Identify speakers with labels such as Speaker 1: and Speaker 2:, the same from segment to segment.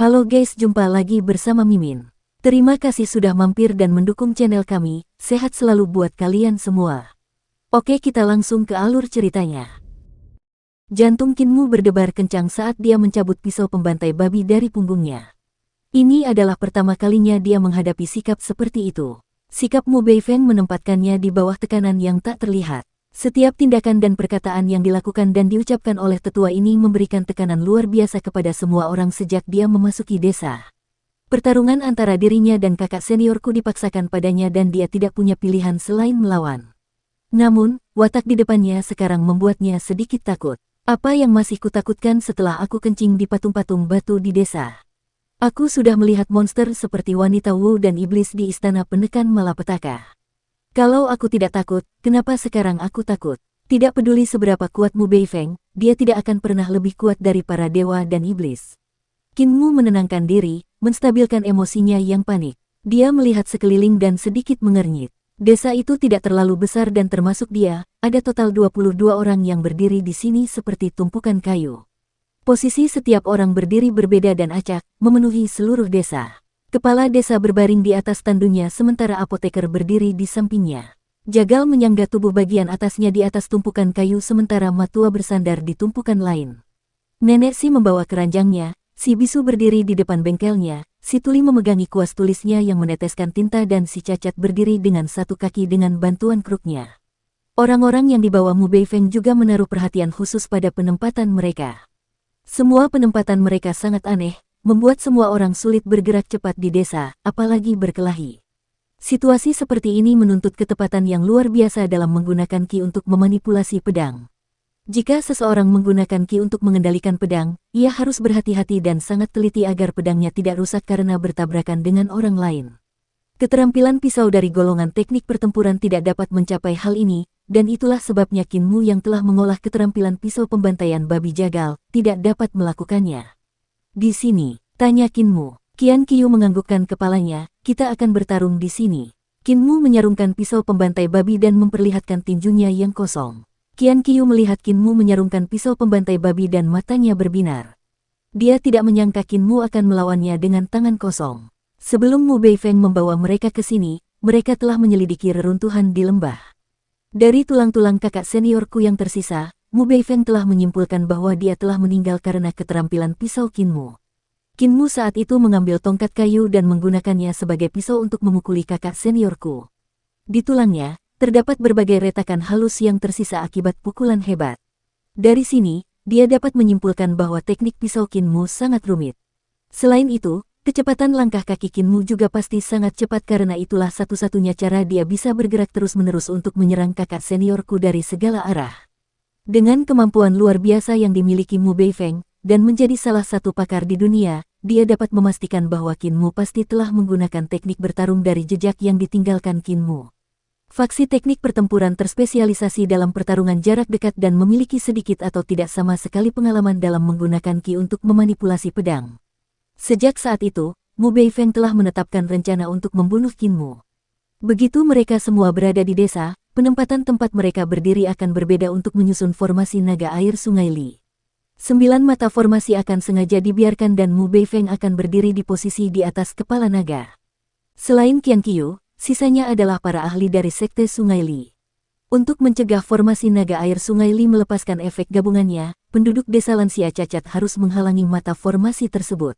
Speaker 1: Halo guys, jumpa lagi bersama Mimin. Terima kasih sudah mampir dan mendukung channel kami, sehat selalu buat kalian semua. Oke, kita langsung ke alur ceritanya. Jantung Kinmu berdebar kencang saat dia mencabut pisau pembantai babi dari punggungnya. Ini adalah pertama kalinya dia menghadapi sikap seperti itu. Sikap Mu Beifeng menempatkannya di bawah tekanan yang tak terlihat. Setiap tindakan dan perkataan yang dilakukan dan diucapkan oleh tetua ini memberikan tekanan luar biasa kepada semua orang sejak dia memasuki desa. Pertarungan antara dirinya dan kakak seniorku dipaksakan padanya dan dia tidak punya pilihan selain melawan. Namun, watak di depannya sekarang membuatnya sedikit takut. Apa yang masih kutakutkan setelah aku kencing di patung-patung batu di desa? Aku sudah melihat monster seperti wanita Wu dan iblis di istana penekan malapetaka. Kalau aku tidak takut, kenapa sekarang aku takut? Tidak peduli seberapa kuat Mu Beifeng, dia tidak akan pernah lebih kuat dari para dewa dan iblis. Kinmu menenangkan diri, menstabilkan emosinya yang panik. Dia melihat sekeliling dan sedikit mengernyit. Desa itu tidak terlalu besar dan termasuk dia, ada total 22 orang yang berdiri di sini seperti tumpukan kayu. Posisi setiap orang berdiri berbeda dan acak, memenuhi seluruh desa. Kepala desa berbaring di atas tandunya sementara apoteker berdiri di sampingnya. Jagal menyangga tubuh bagian atasnya di atas tumpukan kayu sementara Matua bersandar di tumpukan lain. Nenek Si membawa keranjangnya, si Bisu berdiri di depan bengkelnya, si Tuli memegangi kuas tulisnya yang meneteskan tinta dan si Cacat berdiri dengan satu kaki dengan bantuan kruknya. Orang-orang yang dibawa Mu Beifeng juga menaruh perhatian khusus pada penempatan mereka. Semua penempatan mereka sangat aneh, membuat semua orang sulit bergerak cepat di desa, apalagi berkelahi. Situasi seperti ini menuntut ketepatan yang luar biasa dalam menggunakan ki untuk memanipulasi pedang. Jika seseorang menggunakan ki untuk mengendalikan pedang, ia harus berhati-hati dan sangat teliti agar pedangnya tidak rusak karena bertabrakan dengan orang lain. Keterampilan pisau dari golongan teknik pertempuran tidak dapat mencapai hal ini, dan itulah sebabnya Kinmu yang telah mengolah keterampilan pisau pembantaian babi jagal, tidak dapat melakukannya. Di sini, tanya Kinmu. Qian Qiu menganggukkan kepalanya, kita akan bertarung di sini. Kinmu menyarungkan pisau pembantai babi dan memperlihatkan tinjunya yang kosong. Qian Qiu melihat Kinmu menyarungkan pisau pembantai babi dan matanya berbinar. Dia tidak menyangka Kinmu akan melawannya dengan tangan kosong. Sebelum Mu Beifeng membawa mereka ke sini, mereka telah menyelidiki reruntuhan di lembah. Dari tulang-tulang kakak seniorku yang tersisa, Mu Beifeng telah menyimpulkan bahwa dia telah meninggal karena keterampilan pisau Kinmu. Kinmu saat itu mengambil tongkat kayu dan menggunakannya sebagai pisau untuk memukuli kakak seniorku. Di tulangnya, terdapat berbagai retakan halus yang tersisa akibat pukulan hebat. Dari sini, dia dapat menyimpulkan bahwa teknik pisau Kinmu sangat rumit. Selain itu, kecepatan langkah kaki Kinmu juga pasti sangat cepat karena itulah satu-satunya cara dia bisa bergerak terus-menerus untuk menyerang kakak seniorku dari segala arah. Dengan kemampuan luar biasa yang dimiliki Mu Beifeng, dan menjadi salah satu pakar di dunia, dia dapat memastikan bahwa Kinmu pasti telah menggunakan teknik bertarung dari jejak yang ditinggalkan Kinmu. Faksi teknik pertempuran terspesialisasi dalam pertarungan jarak dekat dan memiliki sedikit atau tidak sama sekali pengalaman dalam menggunakan ki untuk memanipulasi pedang. Sejak saat itu, Mu Beifeng telah menetapkan rencana untuk membunuh Kinmu. Begitu mereka semua berada di desa, penempatan tempat mereka berdiri akan berbeda untuk menyusun formasi naga air Sungai Li. 9 mata formasi akan sengaja dibiarkan dan Mu Beifeng akan berdiri di posisi di atas kepala naga. Selain Qian Qiu, sisanya adalah para ahli dari sekte Sungai Li. Untuk mencegah formasi naga air Sungai Li melepaskan efek gabungannya, penduduk desa lansia Cacat harus menghalangi mata formasi tersebut.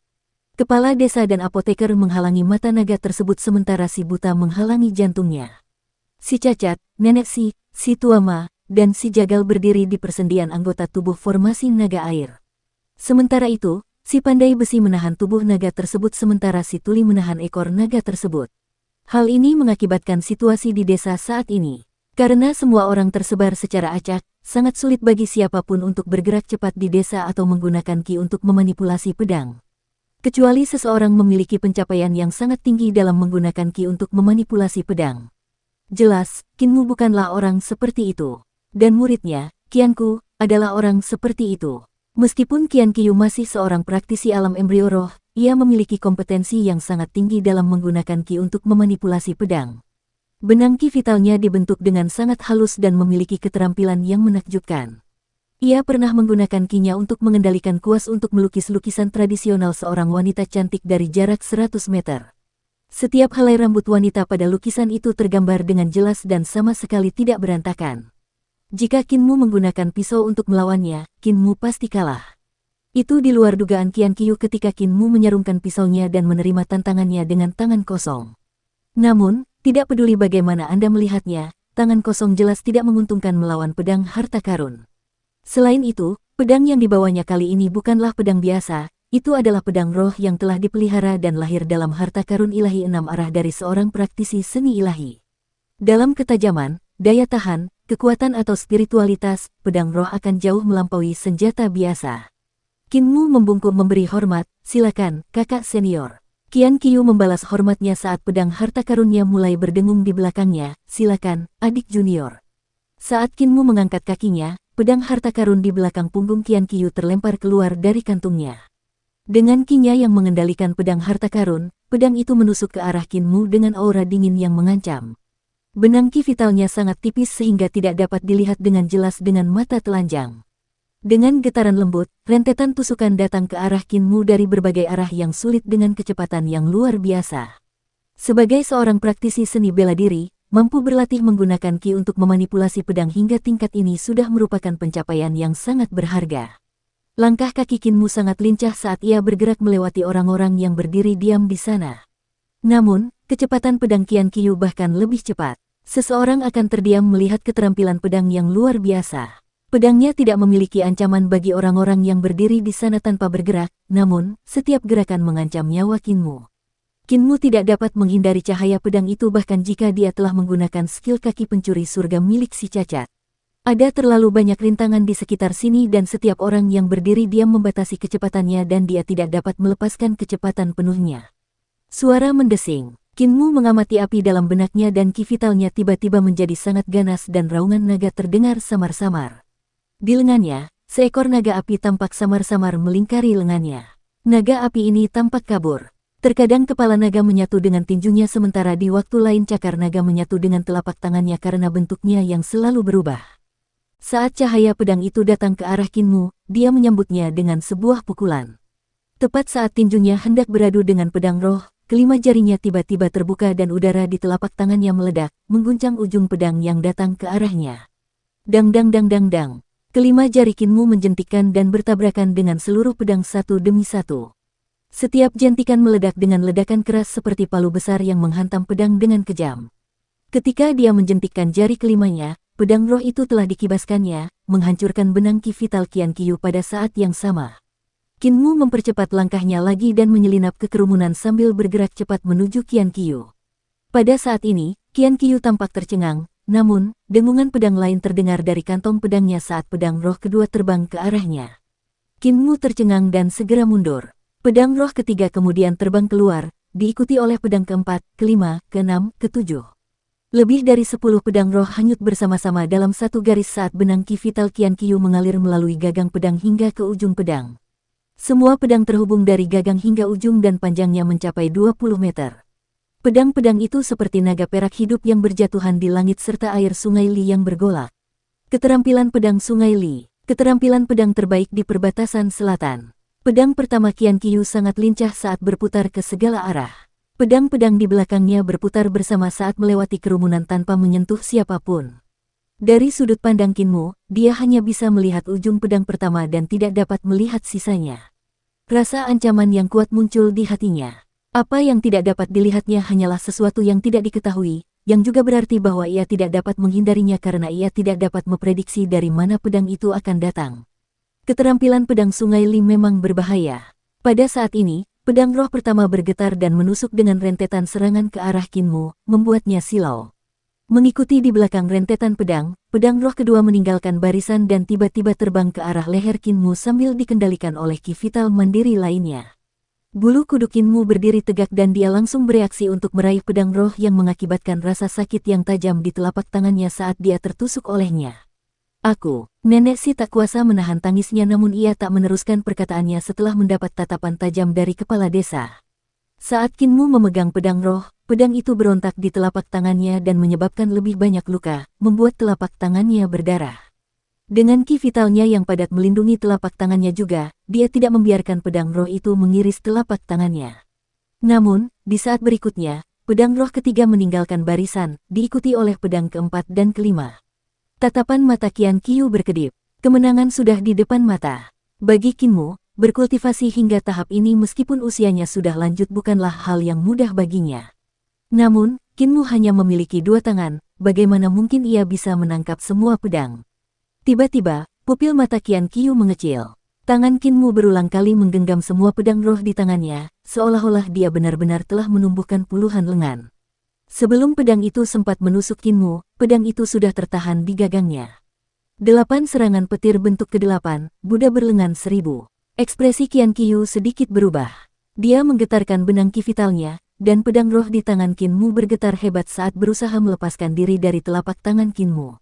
Speaker 1: Kepala desa dan apoteker menghalangi mata naga tersebut sementara si buta menghalangi jantungnya. Si Cacat, Nenek si Tuama, dan si Jagal berdiri di persendian anggota tubuh formasi naga air. Sementara itu, si Pandai Besi menahan tubuh naga tersebut sementara si Tuli menahan ekor naga tersebut. Hal ini mengakibatkan situasi di desa saat ini. Karena semua orang tersebar secara acak, sangat sulit bagi siapapun untuk bergerak cepat di desa atau menggunakan ki untuk memanipulasi pedang. Kecuali seseorang memiliki pencapaian yang sangat tinggi dalam menggunakan ki untuk memanipulasi pedang. Jelas, Kinmu bukanlah orang seperti itu. Dan muridnya, Qianku, adalah orang seperti itu. Meskipun Qian Qiu masih seorang praktisi alam embrio roh, ia memiliki kompetensi yang sangat tinggi dalam menggunakan ki untuk memanipulasi pedang. Benang ki vitalnya dibentuk dengan sangat halus dan memiliki keterampilan yang menakjubkan. Ia pernah menggunakan kinya untuk mengendalikan kuas untuk melukis lukisan tradisional seorang wanita cantik dari jarak 100 meter. Setiap helai rambut wanita pada lukisan itu tergambar dengan jelas dan sama sekali tidak berantakan. Jika Kinmu menggunakan pisau untuk melawannya, Kinmu pasti kalah. Itu di luar dugaan Qian Qiu ketika Kinmu menyarungkan pisaunya dan menerima tantangannya dengan tangan kosong. Namun, tidak peduli bagaimana Anda melihatnya, tangan kosong jelas tidak menguntungkan melawan pedang harta karun. Selain itu, pedang yang dibawanya kali ini bukanlah pedang biasa, itu adalah pedang roh yang telah dipelihara dan lahir dalam harta karun ilahi 6 arah dari seorang praktisi seni ilahi. Dalam ketajaman, daya tahan, kekuatan atau spiritualitas, pedang roh akan jauh melampaui senjata biasa. Kinmu membungkuk memberi hormat, silakan, kakak senior. Qian Qiu membalas hormatnya saat pedang harta karunnya mulai berdengung di belakangnya, silakan, adik junior. Saat Kinmu mengangkat kakinya, pedang harta karun di belakang punggung Qian Qiu terlempar keluar dari kantungnya. Dengan kinya yang mengendalikan pedang harta karun, pedang itu menusuk ke arah Kinmu dengan aura dingin yang mengancam. Benang ki vitalnya sangat tipis sehingga tidak dapat dilihat dengan jelas dengan mata telanjang. Dengan getaran lembut, rentetan tusukan datang ke arah Kinmu dari berbagai arah yang sulit dengan kecepatan yang luar biasa. Sebagai seorang praktisi seni bela diri, mampu berlatih menggunakan ki untuk memanipulasi pedang hingga tingkat ini sudah merupakan pencapaian yang sangat berharga. Langkah kaki Kinmu sangat lincah saat ia bergerak melewati orang-orang yang berdiri diam di sana. Namun, kecepatan pedang Qian Qiu bahkan lebih cepat. Seseorang akan terdiam melihat keterampilan pedang yang luar biasa. Pedangnya tidak memiliki ancaman bagi orang-orang yang berdiri di sana tanpa bergerak, namun, setiap gerakan mengancam nyawa Kinmu. Kinmu tidak dapat menghindari cahaya pedang itu bahkan jika dia telah menggunakan skill kaki pencuri surga milik si cacat. Ada terlalu banyak rintangan di sekitar sini dan setiap orang yang berdiri diam membatasi kecepatannya dan dia tidak dapat melepaskan kecepatan penuhnya. Suara mendesing. Kinmu mengamati api dalam benaknya dan ki vitalnya tiba-tiba menjadi sangat ganas dan raungan naga terdengar samar-samar. Di lengannya, seekor naga api tampak samar-samar melingkari lengannya. Naga api ini tampak kabur. Terkadang kepala naga menyatu dengan tinjunya sementara di waktu lain cakar naga menyatu dengan telapak tangannya karena bentuknya yang selalu berubah. Saat cahaya pedang itu datang ke arah Kinmu, dia menyambutnya dengan sebuah pukulan. Tepat saat tinjunya hendak beradu dengan pedang roh, kelima jarinya tiba-tiba terbuka dan udara di telapak tangannya meledak, mengguncang ujung pedang yang datang ke arahnya. Dang dang dang dang dang. Kelima jari Kinmu menjentikkan dan bertabrakan dengan seluruh pedang satu demi satu. Setiap jentikan meledak dengan ledakan keras seperti palu besar yang menghantam pedang dengan kejam. Ketika dia menjentikkan jari kelimanya, pedang roh itu telah dikibaskannya, menghancurkan benang ki vital Qian Qiu pada saat yang sama. Kinmu mempercepat langkahnya lagi dan menyelinap ke kerumunan sambil bergerak cepat menuju Qian Qiu. Pada saat ini, Qian Qiu tampak tercengang. Namun, dengungan pedang lain terdengar dari kantong pedangnya saat pedang roh kedua terbang ke arahnya. Kinmu tercengang dan segera mundur. Pedang roh ketiga kemudian terbang keluar, diikuti oleh pedang keempat, kelima, keenam, ketujuh. Lebih dari 10 pedang roh hanyut bersama-sama dalam satu garis saat benang ki vital Qian Qiu mengalir melalui gagang pedang hingga ke ujung pedang. Semua pedang terhubung dari gagang hingga ujung dan panjangnya mencapai 20 meter. Pedang-pedang itu seperti naga perak hidup yang berjatuhan di langit serta air sungai Li yang bergolak. Keterampilan pedang sungai Li. Keterampilan pedang terbaik di perbatasan selatan. Pedang pertama Qian Qiu sangat lincah saat berputar ke segala arah. Pedang-pedang di belakangnya berputar bersama saat melewati kerumunan tanpa menyentuh siapapun. Dari sudut pandang Kinmu, dia hanya bisa melihat ujung pedang pertama dan tidak dapat melihat sisanya. Rasa ancaman yang kuat muncul di hatinya. Apa yang tidak dapat dilihatnya hanyalah sesuatu yang tidak diketahui, yang juga berarti bahwa ia tidak dapat menghindarinya karena ia tidak dapat memprediksi dari mana pedang itu akan datang. Keterampilan pedang sungai Li memang berbahaya. Pada saat ini, pedang roh pertama bergetar dan menusuk dengan rentetan serangan ke arah Kinmu, membuatnya silau. Mengikuti di belakang rentetan pedang, pedang roh kedua meninggalkan barisan dan tiba-tiba terbang ke arah leher Kinmu sambil dikendalikan oleh ki vital mandiri lainnya. Bulu kuduk Kinmu berdiri tegak dan dia langsung bereaksi untuk meraih pedang roh yang mengakibatkan rasa sakit yang tajam di telapak tangannya saat dia tertusuk olehnya. Aku, nenek si tak kuasa menahan tangisnya namun ia tak meneruskan perkataannya setelah mendapat tatapan tajam dari kepala desa. Saat Kinmu memegang pedang roh, pedang itu berontak di telapak tangannya dan menyebabkan lebih banyak luka, membuat telapak tangannya berdarah. Dengan ki vitalnya yang padat melindungi telapak tangannya juga, dia tidak membiarkan pedang roh itu mengiris telapak tangannya. Namun, di saat berikutnya, pedang roh ketiga meninggalkan barisan, diikuti oleh pedang keempat dan kelima. Tatapan mata Qian Qiu berkedip. Kemenangan sudah di depan mata. Bagi Qinmu, berkultivasi hingga tahap ini meskipun usianya sudah lanjut bukanlah hal yang mudah baginya. Namun, Qinmu hanya memiliki dua tangan, bagaimana mungkin ia bisa menangkap semua pedang? Tiba-tiba, pupil mata Qian Qiu mengecil. Tangan Qinmu berulang kali menggenggam semua pedang roh di tangannya, seolah-olah dia benar-benar telah menumbuhkan puluhan lengan. Sebelum pedang itu sempat menusuk Qinmu, pedang itu sudah tertahan di gagangnya. 8 serangan petir bentuk ke-8, Buddha berlengan 1000. Ekspresi Qian Qiu sedikit berubah. Dia menggetarkan benang ki vitalnya, dan pedang roh di tangan Qinmu bergetar hebat saat berusaha melepaskan diri dari telapak tangan Qinmu.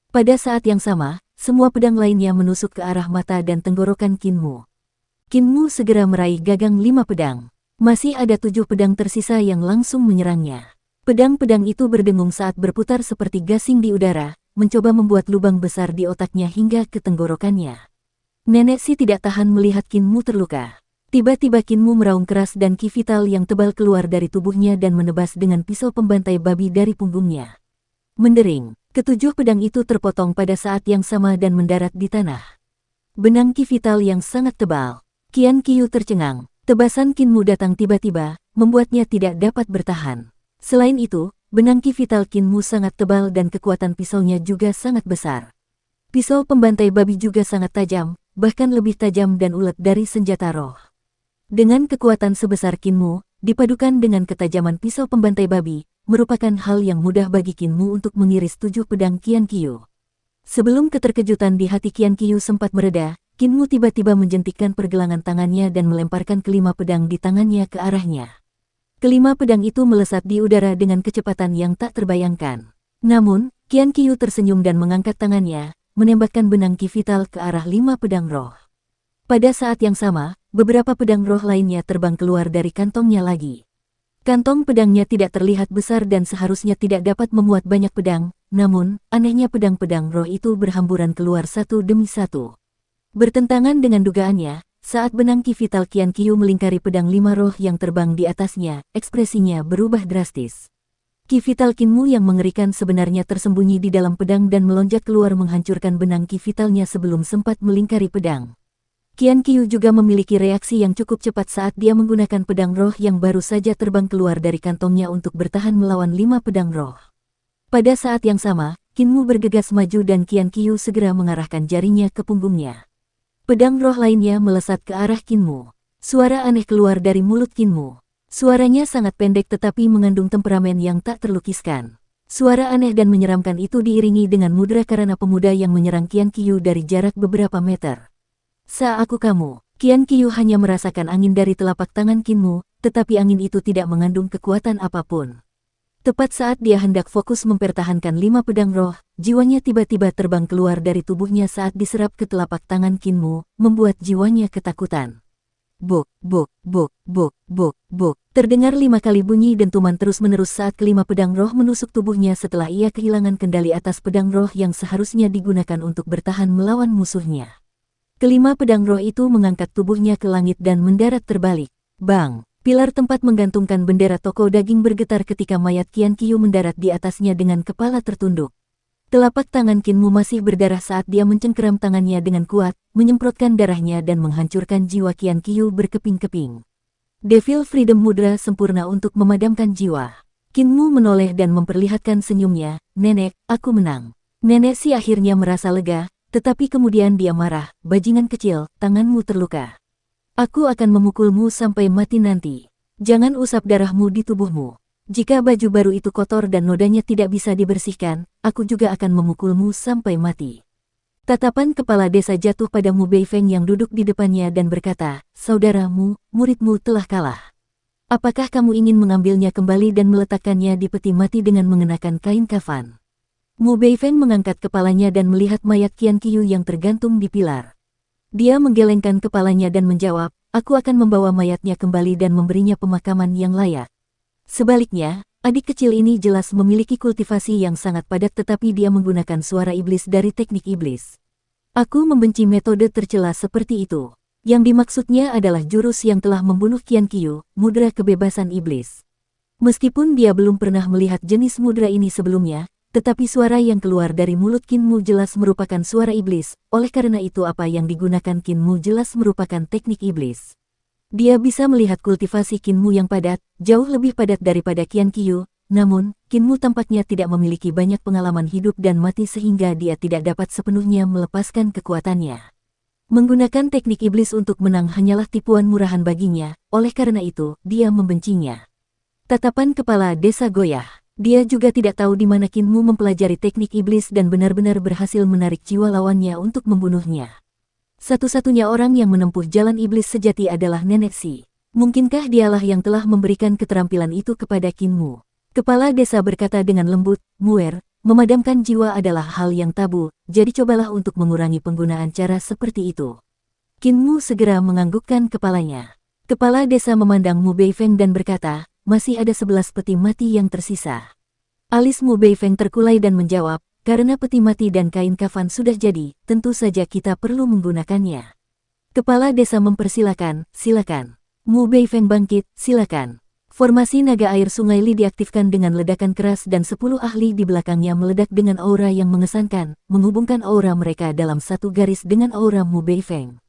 Speaker 1: Pada saat yang sama, semua pedang lainnya menusuk ke arah mata dan tenggorokan Qinmu. Qinmu segera meraih gagang 5 pedang. Masih ada 7 pedang tersisa yang langsung menyerangnya. Pedang-pedang itu berdengung saat berputar seperti gasing di udara, mencoba membuat lubang besar di otaknya hingga ke tenggorokannya. Nenek Si tidak tahan melihat Qinmu terluka. Tiba-tiba Qinmu meraung keras dan ki vital yang tebal keluar dari tubuhnya dan menebas dengan pisau pembantai babi dari punggungnya. Mendering, ketujuh pedang itu terpotong pada saat yang sama dan mendarat di tanah. Benang ki vital yang sangat tebal. Qian Qiu tercengang. Tebasan Qinmu datang tiba-tiba, membuatnya tidak dapat bertahan. Selain itu, benang ki vital Qinmu sangat tebal dan kekuatan pisaunya juga sangat besar. Pisau pembantai babi juga sangat tajam, bahkan lebih tajam dan ulet dari senjata roh. Dengan kekuatan sebesar Qinmu, dipadukan dengan ketajaman pisau pembantai babi, merupakan hal yang mudah bagi Qinmu untuk mengiris 7 pedang Qian Qiu. Sebelum keterkejutan di hati Qian Qiu sempat mereda, Qinmu tiba-tiba menjentikkan pergelangan tangannya dan melemparkan kelima pedang di tangannya ke arahnya. Kelima pedang itu melesat di udara dengan kecepatan yang tak terbayangkan. Namun, Qian Qiu tersenyum dan mengangkat tangannya, menembakkan benang ki vital ke arah 5 pedang roh. Pada saat yang sama, beberapa pedang roh lainnya terbang keluar dari kantongnya lagi. Kantong pedangnya tidak terlihat besar dan seharusnya tidak dapat memuat banyak pedang, namun, anehnya pedang-pedang roh itu berhamburan keluar satu demi satu. Bertentangan dengan dugaannya, saat benang ki vital Qian Qiu melingkari pedang 5 roh yang terbang di atasnya, ekspresinya berubah drastis. Ki vital Qinmu yang mengerikan sebenarnya tersembunyi di dalam pedang dan melonjak keluar menghancurkan benang ki vitalnya sebelum sempat melingkari pedang. Qian Qiu juga memiliki reaksi yang cukup cepat saat dia menggunakan pedang roh yang baru saja terbang keluar dari kantongnya untuk bertahan melawan 5 pedang roh. Pada saat yang sama, Qinmu bergegas maju dan Qian Qiu segera mengarahkan jarinya ke punggungnya. Pedang roh lainnya melesat ke arah Qinmu. Suara aneh keluar dari mulut Qinmu. Suaranya sangat pendek tetapi mengandung temperamen yang tak terlukiskan. Suara aneh dan menyeramkan itu diiringi dengan mudra karana pemuda yang menyerang Qian Qiu dari jarak beberapa meter. Aku kamu. Qian Qiu hanya merasakan angin dari telapak tangan Qinmu, tetapi angin itu tidak mengandung kekuatan apapun. Tepat saat dia hendak fokus mempertahankan 5 pedang roh, jiwanya tiba-tiba terbang keluar dari tubuhnya saat diserap ke telapak tangan Qinmu, membuat jiwanya ketakutan. Buk, buk, buk, buk, buk, buk. Terdengar 5 kali bunyi dentuman terus-menerus saat kelima pedang roh menusuk tubuhnya setelah ia kehilangan kendali atas pedang roh yang seharusnya digunakan untuk bertahan melawan musuhnya. Kelima pedang roh itu mengangkat tubuhnya ke langit dan mendarat terbalik. Bang! Pilar tempat menggantungkan bendera toko daging bergetar ketika mayat Qian Qiu mendarat di atasnya dengan kepala tertunduk. Telapak tangan Qinmu masih berdarah saat dia mencengkeram tangannya dengan kuat, menyemprotkan darahnya dan menghancurkan jiwa Qian Qiu berkeping-keping. Devil Freedom Mudra sempurna untuk memadamkan jiwa. Qinmu menoleh dan memperlihatkan senyumnya, "Nenek, aku menang." Nenek Si akhirnya merasa lega, tetapi kemudian dia marah, "Bajingan kecil, tanganmu terluka. Aku akan memukulmu sampai mati nanti. Jangan usap darahmu di tubuhmu. Jika baju baru itu kotor dan nodanya tidak bisa dibersihkan, aku juga akan memukulmu sampai mati." Tatapan kepala desa jatuh pada Mu Beifeng yang duduk di depannya dan berkata, "Saudaramu, muridmu telah kalah. Apakah kamu ingin mengambilnya kembali dan meletakkannya di peti mati dengan mengenakan kain kafan?" Mu Beifeng mengangkat kepalanya dan melihat mayat Qian Qiu yang tergantung di pilar. Dia menggelengkan kepalanya dan menjawab, "Aku akan membawa mayatnya kembali dan memberinya pemakaman yang layak." Sebaliknya, adik kecil ini jelas memiliki kultivasi yang sangat padat tetapi dia menggunakan suara iblis dari teknik iblis. Aku membenci metode tercela seperti itu. Yang dimaksudnya adalah jurus yang telah membunuh Qian Qiu, mudra kebebasan iblis. Meskipun dia belum pernah melihat jenis mudra ini sebelumnya, tetapi suara yang keluar dari mulut Qin Mu jelas merupakan suara iblis, oleh karena itu apa yang digunakan Qin Mu jelas merupakan teknik iblis. Dia bisa melihat kultivasi Qin Mu yang padat, jauh lebih padat daripada Qian Qiu, namun, Qin Mu tampaknya tidak memiliki banyak pengalaman hidup dan mati sehingga dia tidak dapat sepenuhnya melepaskan kekuatannya. Menggunakan teknik iblis untuk menang hanyalah tipuan murahan baginya, oleh karena itu, dia membencinya. Tatapan kepala desa goyah. Dia juga tidak tahu di mana Qin Mu mempelajari teknik iblis dan benar-benar berhasil menarik jiwa lawannya untuk membunuhnya. Satu-satunya orang yang menempuh jalan iblis sejati adalah Nenek Si. Mungkinkah dialah yang telah memberikan keterampilan itu kepada Qin Mu? Kepala desa berkata dengan lembut, Muer, memadamkan jiwa adalah hal yang tabu, jadi cobalah untuk mengurangi penggunaan cara seperti itu. Qin Mu segera menganggukkan kepalanya. Kepala desa memandang Mu Beifeng dan berkata, masih ada 11 peti mati yang tersisa. Alis Mu Beifeng terkulai dan menjawab, karena peti mati dan kain kafan sudah jadi, tentu saja kita perlu menggunakannya. Kepala desa mempersilakan, silakan. Mu Beifeng bangkit, silakan. Formasi naga air Sungai Li diaktifkan dengan ledakan keras dan 10 ahli di belakangnya meledak dengan aura yang mengesankan, menghubungkan aura mereka dalam satu garis dengan aura Mu Beifeng.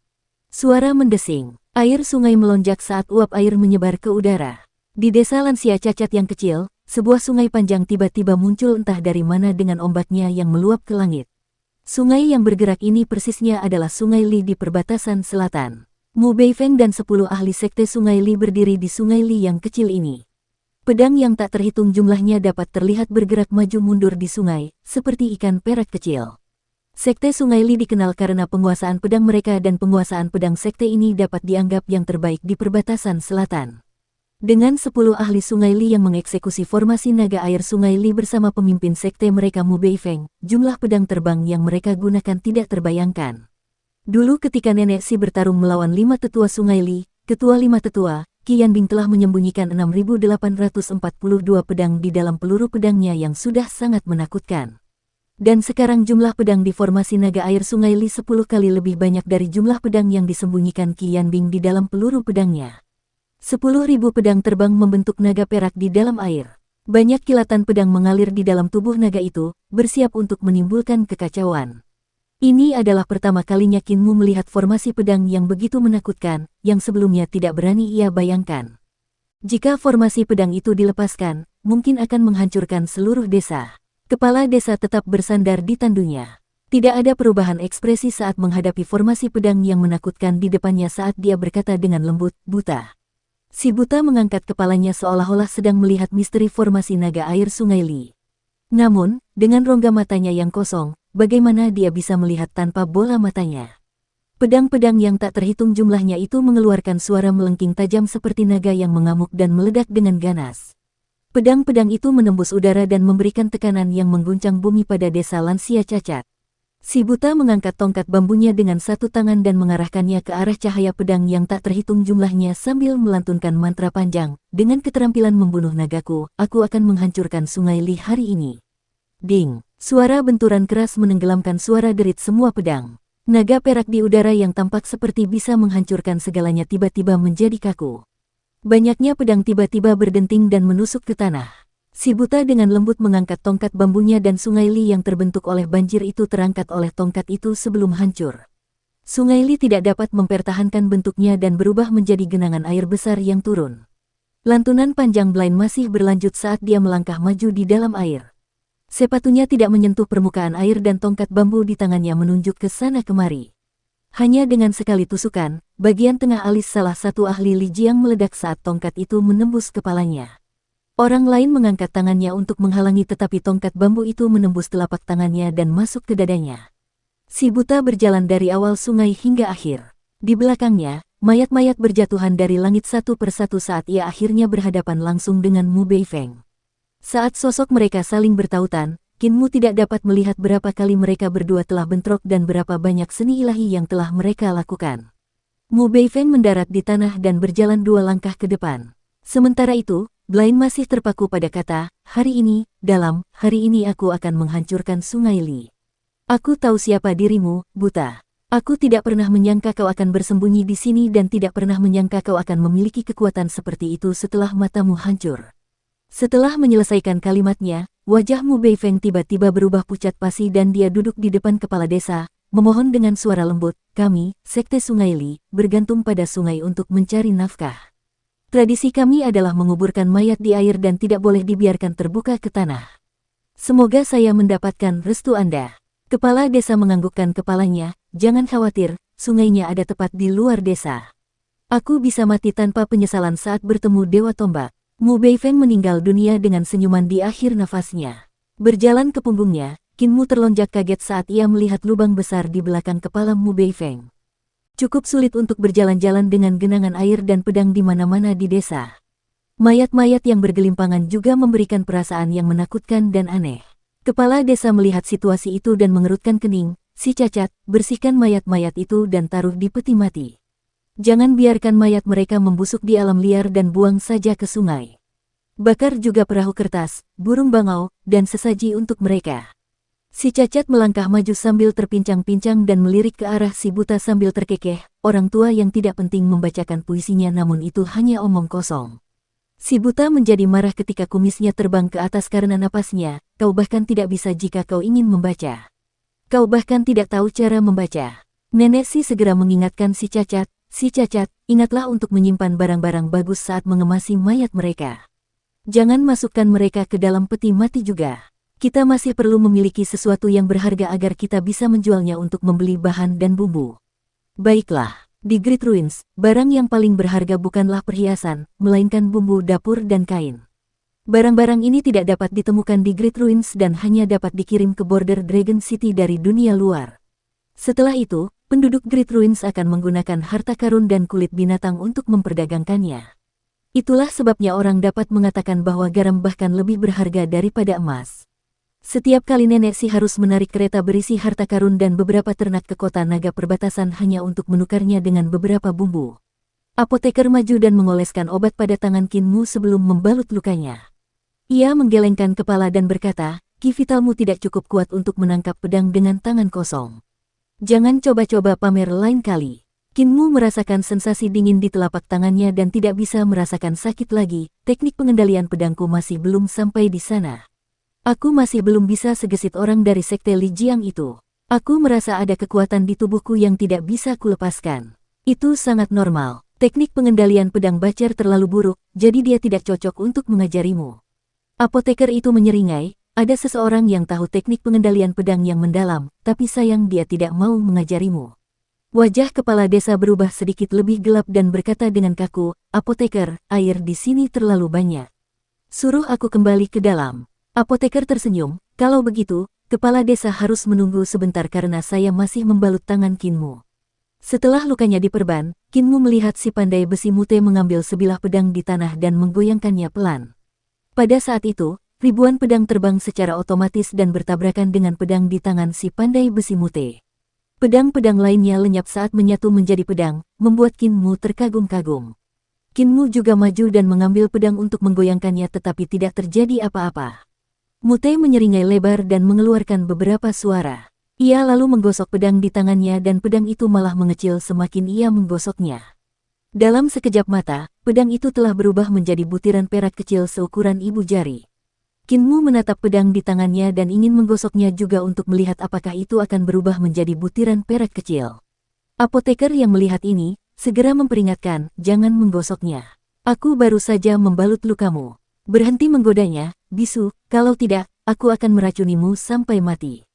Speaker 1: Suara mendesing, air sungai melonjak saat uap air menyebar ke udara. Di desa lansia cacat yang kecil, sebuah sungai panjang tiba-tiba muncul entah dari mana dengan ombaknya yang meluap ke langit. Sungai yang bergerak ini persisnya adalah Sungai Li di perbatasan selatan. Mu Beifeng dan 10 ahli sekte Sungai Li berdiri di Sungai Li yang kecil ini. Pedang yang tak terhitung jumlahnya dapat terlihat bergerak maju mundur di sungai, seperti ikan perak kecil. Sekte Sungai Li dikenal karena penguasaan pedang mereka dan penguasaan pedang sekte ini dapat dianggap yang terbaik di perbatasan selatan. Dengan 10 ahli Sungai Li yang mengeksekusi formasi naga air Sungai Li bersama pemimpin sekte mereka Mu Beifeng, jumlah pedang terbang yang mereka gunakan tidak terbayangkan. Dulu ketika Nenek Si bertarung melawan 5 tetua Sungai Li, ketua 5 tetua, Qi Yanbing telah menyembunyikan 6.842 pedang di dalam peluru pedangnya yang sudah sangat menakutkan. Dan sekarang jumlah pedang di formasi naga air Sungai Li 10 kali lebih banyak dari jumlah pedang yang disembunyikan Qi Yanbing di dalam peluru pedangnya. 10.000 pedang terbang membentuk naga perak di dalam air. Banyak kilatan pedang mengalir di dalam tubuh naga itu, bersiap untuk menimbulkan kekacauan. Ini adalah pertama kalinya Qin Mu melihat formasi pedang yang begitu menakutkan, yang sebelumnya tidak berani ia bayangkan. Jika formasi pedang itu dilepaskan, mungkin akan menghancurkan seluruh desa. Kepala desa tetap bersandar di tandunya. Tidak ada perubahan ekspresi saat menghadapi formasi pedang yang menakutkan di depannya saat dia berkata dengan lembut, buta. Si buta mengangkat kepalanya seolah-olah sedang melihat misteri formasi naga air Sungai Li. Namun, dengan rongga matanya yang kosong, bagaimana dia bisa melihat tanpa bola matanya? Pedang-pedang yang tak terhitung jumlahnya itu mengeluarkan suara melengking tajam seperti naga yang mengamuk dan meledak dengan ganas. Pedang-pedang itu menembus udara dan memberikan tekanan yang mengguncang bumi pada desa lansia cacat. Si buta mengangkat tongkat bambunya dengan satu tangan dan mengarahkannya ke arah cahaya pedang yang tak terhitung jumlahnya sambil melantunkan mantra panjang. Dengan keterampilan membunuh nagaku, aku akan menghancurkan Sungai Li hari ini. Ding! Suara benturan keras menenggelamkan suara derit semua pedang. Naga perak di udara yang tampak seperti bisa menghancurkan segalanya tiba-tiba menjadi kaku. Banyaknya pedang tiba-tiba berdenting dan menusuk ke tanah. Si buta dengan lembut mengangkat tongkat bambunya dan Sungai Li yang terbentuk oleh banjir itu terangkat oleh tongkat itu sebelum hancur. Sungai Li tidak dapat mempertahankan bentuknya dan berubah menjadi genangan air besar yang turun. Lantunan panjang Blind masih berlanjut saat dia melangkah maju di dalam air. Sepatunya tidak menyentuh permukaan air dan tongkat bambu di tangannya menunjuk ke sana kemari. Hanya dengan sekali tusukan, bagian tengah alis salah satu ahli Li Jiang meledak saat tongkat itu menembus kepalanya. Orang lain mengangkat tangannya untuk menghalangi tetapi tongkat bambu itu menembus telapak tangannya dan masuk ke dadanya. Si buta berjalan dari awal sungai hingga akhir. Di belakangnya, mayat-mayat berjatuhan dari langit satu persatu saat ia akhirnya berhadapan langsung dengan Mu Beifeng. Saat sosok mereka saling bertautan, Qin Mu tidak dapat melihat berapa kali mereka berdua telah bentrok dan berapa banyak seni ilahi yang telah mereka lakukan. Mu Beifeng mendarat di tanah dan berjalan 2 langkah ke depan. Sementara itu, Blind masih terpaku pada kata, hari ini aku akan menghancurkan Sungai Li. Aku tahu siapa dirimu, buta. Aku tidak pernah menyangka kau akan bersembunyi di sini dan tidak pernah menyangka kau akan memiliki kekuatan seperti itu setelah matamu hancur. Setelah menyelesaikan kalimatnya, wajah Mu Beifeng tiba-tiba berubah pucat pasi dan dia duduk di depan kepala desa, memohon dengan suara lembut, kami, Sekte Sungai Li, bergantung pada sungai untuk mencari nafkah. Tradisi kami adalah menguburkan mayat di air dan tidak boleh dibiarkan terbuka ke tanah. Semoga saya mendapatkan restu Anda. Kepala desa menganggukkan kepalanya, jangan khawatir, sungainya ada tepat di luar desa. Aku bisa mati tanpa penyesalan saat bertemu Dewa Tombak. Mu Beifeng meninggal dunia dengan senyuman di akhir nafasnya. Berjalan ke punggungnya, Qin Mu terlonjak kaget saat ia melihat lubang besar di belakang kepala Mu Beifeng. Cukup sulit untuk berjalan-jalan dengan genangan air dan pedang di mana-mana di desa. Mayat-mayat yang bergelimpangan juga memberikan perasaan yang menakutkan dan aneh. Kepala desa melihat situasi itu dan mengerutkan kening, si cacat, bersihkan mayat-mayat itu dan taruh di peti mati. Jangan biarkan mayat mereka membusuk di alam liar dan buang saja ke sungai. Bakar juga perahu kertas, burung bangau, dan sesaji untuk mereka. Si cacat melangkah maju sambil terpincang-pincang dan melirik ke arah si buta sambil terkekeh, orang tua yang tidak penting membacakan puisinya namun itu hanya omong kosong. Si buta menjadi marah ketika kumisnya terbang ke atas karena napasnya, kau bahkan tidak bisa jika kau ingin membaca. Kau bahkan tidak tahu cara membaca. Nenek si segera mengingatkan si cacat, ingatlah untuk menyimpan barang-barang bagus saat mengemasi mayat mereka. Jangan masukkan mereka ke dalam peti mati juga. Kita masih perlu memiliki sesuatu yang berharga agar kita bisa menjualnya untuk membeli bahan dan bumbu. Baiklah, di Great Ruins, barang yang paling berharga bukanlah perhiasan, melainkan bumbu dapur dan kain. Barang-barang ini tidak dapat ditemukan di Great Ruins dan hanya dapat dikirim ke border Dragon City dari dunia luar. Setelah itu, penduduk Great Ruins akan menggunakan harta karun dan kulit binatang untuk memperdagangkannya. Itulah sebabnya orang dapat mengatakan bahwa garam bahkan lebih berharga daripada emas. Setiap kali nenek si harus menarik kereta berisi harta karun dan beberapa ternak ke kota naga perbatasan hanya untuk menukarnya dengan beberapa bumbu. Apoteker maju dan mengoleskan obat pada tangan Qin Mu sebelum membalut lukanya. Ia menggelengkan kepala dan berkata, ki vitalmu tidak cukup kuat untuk menangkap pedang dengan tangan kosong. Jangan coba-coba pamer lain kali. Qin Mu merasakan sensasi dingin di telapak tangannya dan tidak bisa merasakan sakit lagi, teknik pengendalian pedangku masih belum sampai di sana. Aku masih belum bisa segesit orang dari sekte Li Jiang itu. Aku merasa ada kekuatan di tubuhku yang tidak bisa kulepaskan. Itu sangat normal. Teknik pengendalian pedang Bacer terlalu buruk, jadi dia tidak cocok untuk mengajarimu. Apoteker itu menyeringai, ada seseorang yang tahu teknik pengendalian pedang yang mendalam, tapi sayang dia tidak mau mengajarimu. Wajah kepala desa berubah sedikit lebih gelap dan berkata dengan kaku, apoteker, air di sini terlalu banyak. Suruh aku kembali ke dalam. Apoteker tersenyum, kalau begitu, kepala desa harus menunggu sebentar karena saya masih membalut tangan Qin Mu. Setelah lukanya diperban, Qin Mu melihat si pandai besi mute mengambil sebilah pedang di tanah dan menggoyangkannya pelan. Pada saat itu, ribuan pedang terbang secara otomatis dan bertabrakan dengan pedang di tangan si pandai besi mute. Pedang-pedang lainnya lenyap saat menyatu menjadi pedang, membuat Qin Mu terkagum-kagum. Qin Mu juga maju dan mengambil pedang untuk menggoyangkannya tetapi tidak terjadi apa-apa. Mute menyeringai lebar dan mengeluarkan beberapa suara. Ia lalu menggosok pedang di tangannya dan pedang itu malah mengecil semakin ia menggosoknya. Dalam sekejap mata, pedang itu telah berubah menjadi butiran perak kecil seukuran ibu jari. Qin Mu menatap pedang di tangannya dan ingin menggosoknya juga untuk melihat apakah itu akan berubah menjadi butiran perak kecil. Apoteker yang melihat ini, segera memperingatkan, jangan menggosoknya. Aku baru saja membalut lukamu. Berhenti menggodanya, bisu, kalau tidak, aku akan meracunimu sampai mati.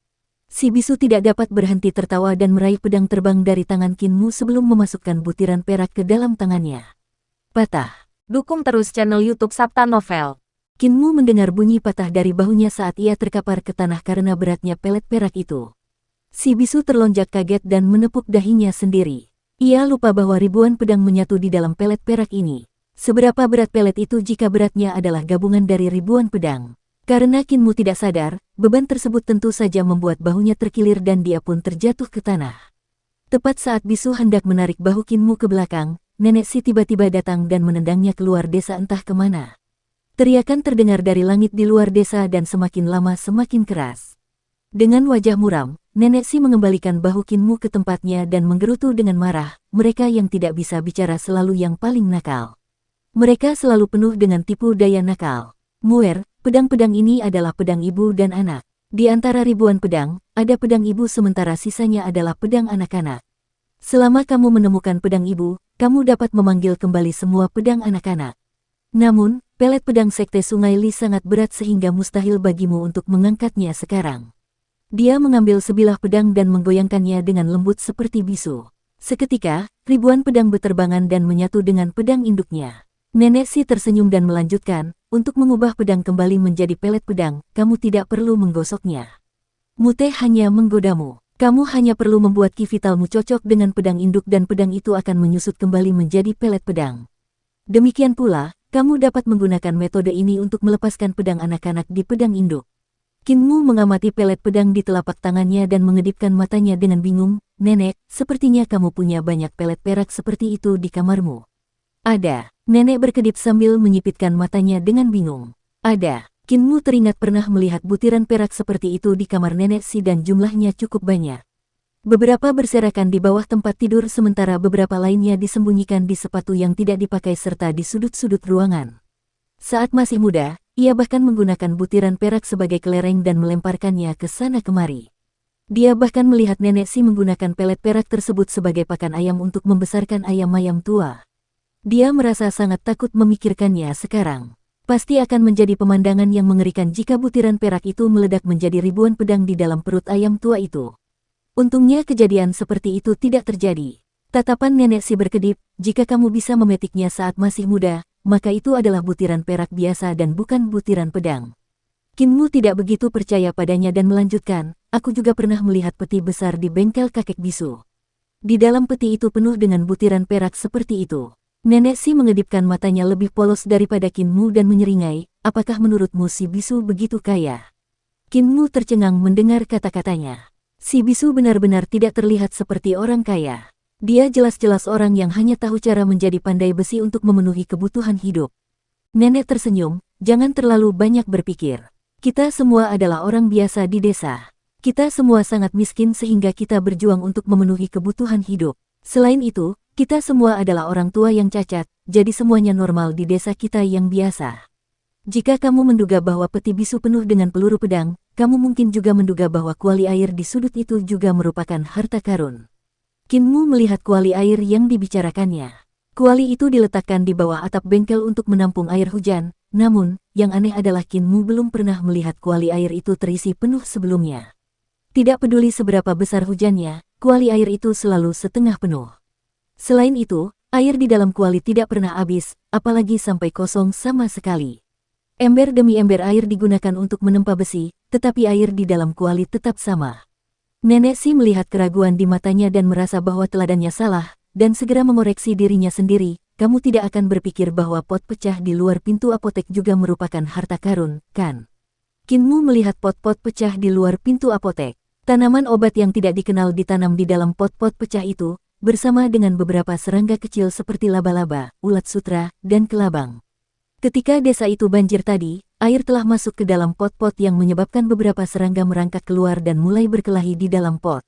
Speaker 1: Si bisu tidak dapat berhenti tertawa dan meraih pedang terbang dari tangan Qin Mu sebelum memasukkan butiran perak ke dalam tangannya. Patah.
Speaker 2: Dukung terus channel YouTube Sabta Novel.
Speaker 1: Qin Mu mendengar bunyi patah dari bahunya saat ia terkapar ke tanah karena beratnya pelet perak itu. Si bisu terlonjak kaget dan menepuk dahinya sendiri. Ia lupa bahwa ribuan pedang menyatu di dalam pelet perak ini. Seberapa berat pelet itu jika beratnya adalah gabungan dari ribuan pedang. Karena Qin Mu tidak sadar, beban tersebut tentu saja membuat bahunya terkilir dan dia pun terjatuh ke tanah. Tepat saat bisu hendak menarik bahu Qin Mu ke belakang, nenek si tiba-tiba datang dan menendangnya keluar desa entah kemana. Teriakan terdengar dari langit di luar desa dan semakin lama semakin keras. Dengan wajah muram, Nenek Si mengembalikan bahu Qin Mu ke tempatnya dan menggerutu dengan marah. Mereka yang tidak bisa bicara selalu yang paling nakal. Mereka selalu penuh dengan tipu daya nakal. Muer, pedang-pedang ini adalah pedang ibu dan anak. Di antara ribuan pedang, ada pedang ibu sementara sisanya adalah pedang anak-anak. Selama kamu menemukan pedang ibu, kamu dapat memanggil kembali semua pedang anak-anak. Namun, pelet pedang Sekte Sungai Li sangat berat sehingga mustahil bagimu untuk mengangkatnya sekarang. Dia mengambil sebilah pedang dan menggoyangkannya dengan lembut seperti bisu. Seketika, ribuan pedang berterbangan dan menyatu dengan pedang induknya. Nenek Si tersenyum dan melanjutkan, untuk mengubah pedang kembali menjadi pelet pedang, kamu tidak perlu menggosoknya. Mute hanya menggodamu. Kamu hanya perlu membuat ki vitalmu cocok dengan pedang induk dan pedang itu akan menyusut kembali menjadi pelet pedang. Demikian pula, kamu dapat menggunakan metode ini untuk melepaskan pedang anak-anak di pedang induk. Qin Mu mengamati pelet pedang di telapak tangannya dan mengedipkan matanya dengan bingung. Nenek, sepertinya kamu punya banyak pelet perak seperti itu di kamarmu. Ada. Nenek berkedip sambil menyipitkan matanya dengan bingung. Ada. Qin Mu teringat pernah melihat butiran perak seperti itu di kamar Nenek Si dan jumlahnya cukup banyak. Beberapa berserakan di bawah tempat tidur sementara beberapa lainnya disembunyikan di sepatu yang tidak dipakai serta di sudut-sudut ruangan. Saat masih muda, ia bahkan menggunakan butiran perak sebagai kelereng dan melemparkannya ke sana kemari. Dia bahkan melihat Nenek Si menggunakan pelet perak tersebut sebagai pakan ayam untuk membesarkan ayam-ayam tua. Dia merasa sangat takut memikirkannya sekarang. Pasti akan menjadi pemandangan yang mengerikan jika butiran perak itu meledak menjadi ribuan pedang di dalam perut ayam tua itu. Untungnya kejadian seperti itu tidak terjadi. Tatapan Nenek Si berkedip, jika kamu bisa memetiknya saat masih muda, maka itu adalah butiran perak biasa dan bukan butiran pedang. Qin Mu tidak begitu percaya padanya dan melanjutkan, aku juga pernah melihat peti besar di bengkel kakek bisu. Di dalam peti itu penuh dengan butiran perak seperti itu. Nenek Si mengedipkan matanya lebih polos daripada Qin Mu dan menyeringai, apakah menurutmu si bisu begitu kaya? Qin Mu tercengang mendengar kata-katanya. Si bisu benar-benar tidak terlihat seperti orang kaya. Dia jelas-jelas orang yang hanya tahu cara menjadi pandai besi untuk memenuhi kebutuhan hidup. Nenek tersenyum, jangan terlalu banyak berpikir. Kita semua adalah orang biasa di desa. Kita semua sangat miskin sehingga kita berjuang untuk memenuhi kebutuhan hidup. Selain itu, kita semua adalah orang tua yang cacat, jadi semuanya normal di desa kita yang biasa. Jika kamu menduga bahwa peti bisu penuh dengan peluru pedang, kamu mungkin juga menduga bahwa kuali air di sudut itu juga merupakan harta karun. Qin Mu melihat kuali air yang dibicarakannya. Kuali itu diletakkan di bawah atap bengkel untuk menampung air hujan, namun, yang aneh adalah Qin Mu belum pernah melihat kuali air itu terisi penuh sebelumnya. Tidak peduli seberapa besar hujannya, kuali air itu selalu setengah penuh. Selain itu, air di dalam kuali tidak pernah habis, apalagi sampai kosong sama sekali. Ember demi ember air digunakan untuk menempa besi, tetapi air di dalam kuali tetap sama. Nenek Si melihat keraguan di matanya dan merasa bahwa teladannya salah, dan segera mengoreksi dirinya sendiri, kamu tidak akan berpikir bahwa pot pecah di luar pintu apotek juga merupakan harta karun, kan? Qin Mu melihat pot-pot pecah di luar pintu apotek. Tanaman obat yang tidak dikenal ditanam di dalam pot-pot pecah itu, bersama dengan beberapa serangga kecil seperti laba-laba, ulat sutra, dan kelabang. Ketika desa itu banjir tadi, air telah masuk ke dalam pot-pot yang menyebabkan beberapa serangga merangkak keluar dan mulai berkelahi di dalam pot.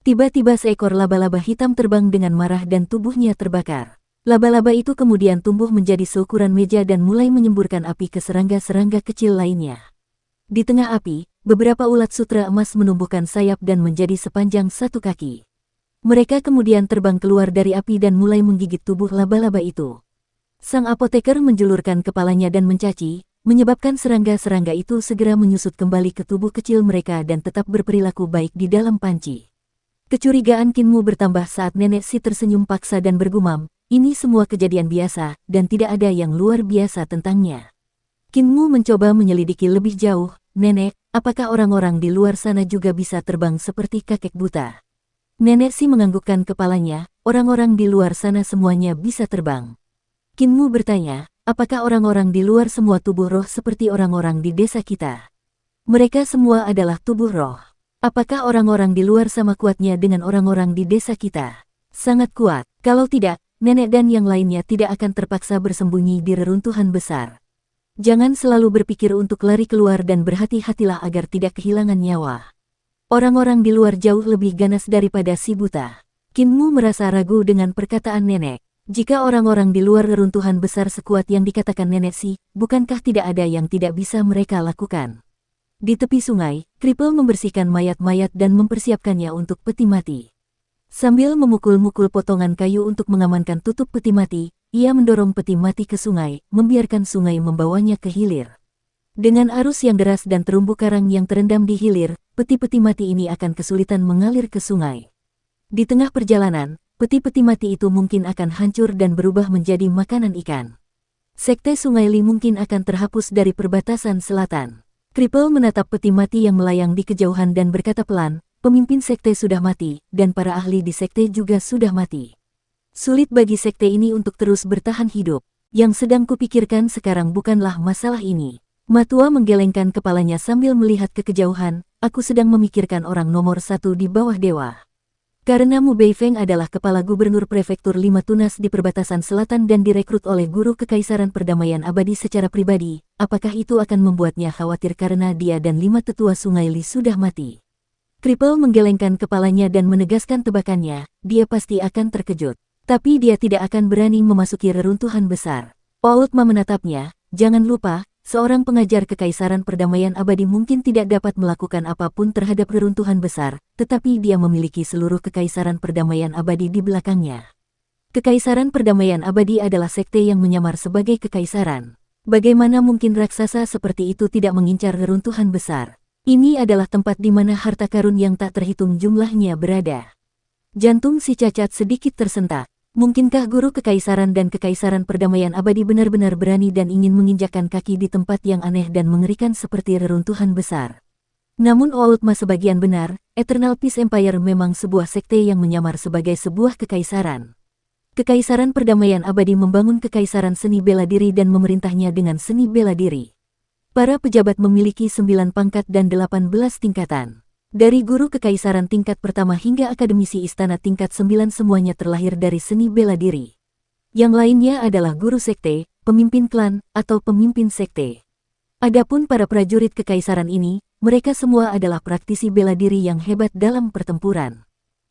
Speaker 1: Tiba-tiba seekor laba-laba hitam terbang dengan marah dan tubuhnya terbakar. Laba-laba itu kemudian tumbuh menjadi seukuran meja dan mulai menyemburkan api ke serangga-serangga kecil lainnya. Di tengah api, beberapa ulat sutra emas menumbuhkan sayap dan menjadi sepanjang satu kaki. Mereka kemudian terbang keluar dari api dan mulai menggigit tubuh laba-laba itu. Sang apoteker menjulurkan kepalanya dan mencaci, menyebabkan serangga-serangga itu segera menyusut kembali ke tubuh kecil mereka dan tetap berperilaku baik di dalam panci. Kecurigaan Qin Mu bertambah saat Nenek Si tersenyum paksa dan bergumam, ini semua kejadian biasa, dan tidak ada yang luar biasa tentangnya. Qin Mu mencoba menyelidiki lebih jauh, Nenek, apakah orang-orang di luar sana juga bisa terbang seperti kakek buta? Nenek Si menganggukkan kepalanya, orang-orang di luar sana semuanya bisa terbang. Qin Mu bertanya, apakah orang-orang di luar semua tubuh roh seperti orang-orang di desa kita? Mereka semua adalah tubuh roh. Apakah orang-orang di luar sama kuatnya dengan orang-orang di desa kita? Sangat kuat. Kalau tidak, nenek dan yang lainnya tidak akan terpaksa bersembunyi di reruntuhan besar. Jangan selalu berpikir untuk lari keluar dan berhati-hatilah agar tidak kehilangan nyawa. Orang-orang di luar jauh lebih ganas daripada si buta. Kinmu merasa ragu dengan perkataan nenek. Jika orang-orang di luar reruntuhan besar sekuat yang dikatakan nenek si, bukankah tidak ada yang tidak bisa mereka lakukan? Di tepi sungai, Kripel membersihkan mayat-mayat dan mempersiapkannya untuk peti mati. Sambil memukul-mukul potongan kayu untuk mengamankan tutup peti mati, ia mendorong peti mati ke sungai, membiarkan sungai membawanya ke hilir. Dengan arus yang deras dan terumbu karang yang terendam di hilir, peti-peti mati ini akan kesulitan mengalir ke sungai. Di tengah perjalanan, peti-peti mati itu mungkin akan hancur dan berubah menjadi makanan ikan. Sekte Sungai Li mungkin akan terhapus dari perbatasan selatan. Kripel menatap peti mati yang melayang di kejauhan dan berkata pelan, pemimpin sekte sudah mati, dan para ahli di sekte juga sudah mati. Sulit bagi sekte ini untuk terus bertahan hidup. Yang sedang kupikirkan sekarang bukanlah masalah ini. Matua menggelengkan kepalanya sambil melihat ke kejauhan, aku sedang memikirkan orang nomor satu di bawah dewa. Karena Mu Beifeng adalah kepala gubernur prefektur 5 Tunas di perbatasan selatan dan direkrut oleh guru kekaisaran perdamaian abadi secara pribadi, apakah itu akan membuatnya khawatir karena dia dan 5 tetua Sungai Li sudah mati? Kripel menggelengkan kepalanya dan menegaskan tebakannya, dia pasti akan terkejut. Tapi dia tidak akan berani memasuki reruntuhan besar. Outma menatapnya, jangan lupa, seorang pengajar kekaisaran perdamaian abadi mungkin tidak dapat melakukan apapun terhadap reruntuhan besar, tetapi dia memiliki seluruh kekaisaran perdamaian abadi di belakangnya. Kekaisaran perdamaian abadi adalah sekte yang menyamar sebagai kekaisaran. Bagaimana mungkin raksasa seperti itu tidak mengincar reruntuhan besar? Ini adalah tempat di mana harta karun yang tak terhitung jumlahnya berada. Jantung si cacat sedikit tersentak. Mungkinkah guru kekaisaran dan kekaisaran perdamaian abadi benar-benar berani dan ingin menginjakkan kaki di tempat yang aneh dan mengerikan seperti reruntuhan besar? Namun Outma sebagian benar, Eternal Peace Empire memang sebuah sekte yang menyamar sebagai sebuah kekaisaran. Kekaisaran perdamaian abadi membangun kekaisaran seni bela diri dan memerintahnya dengan seni bela diri. Para pejabat memiliki 9 pangkat dan 18 tingkatan. Dari guru kekaisaran tingkat pertama hingga akademisi istana tingkat 9 semuanya terlahir dari seni bela diri. Yang lainnya adalah guru sekte, pemimpin klan, atau pemimpin sekte. Adapun para prajurit kekaisaran ini, mereka semua adalah praktisi bela diri yang hebat dalam pertempuran.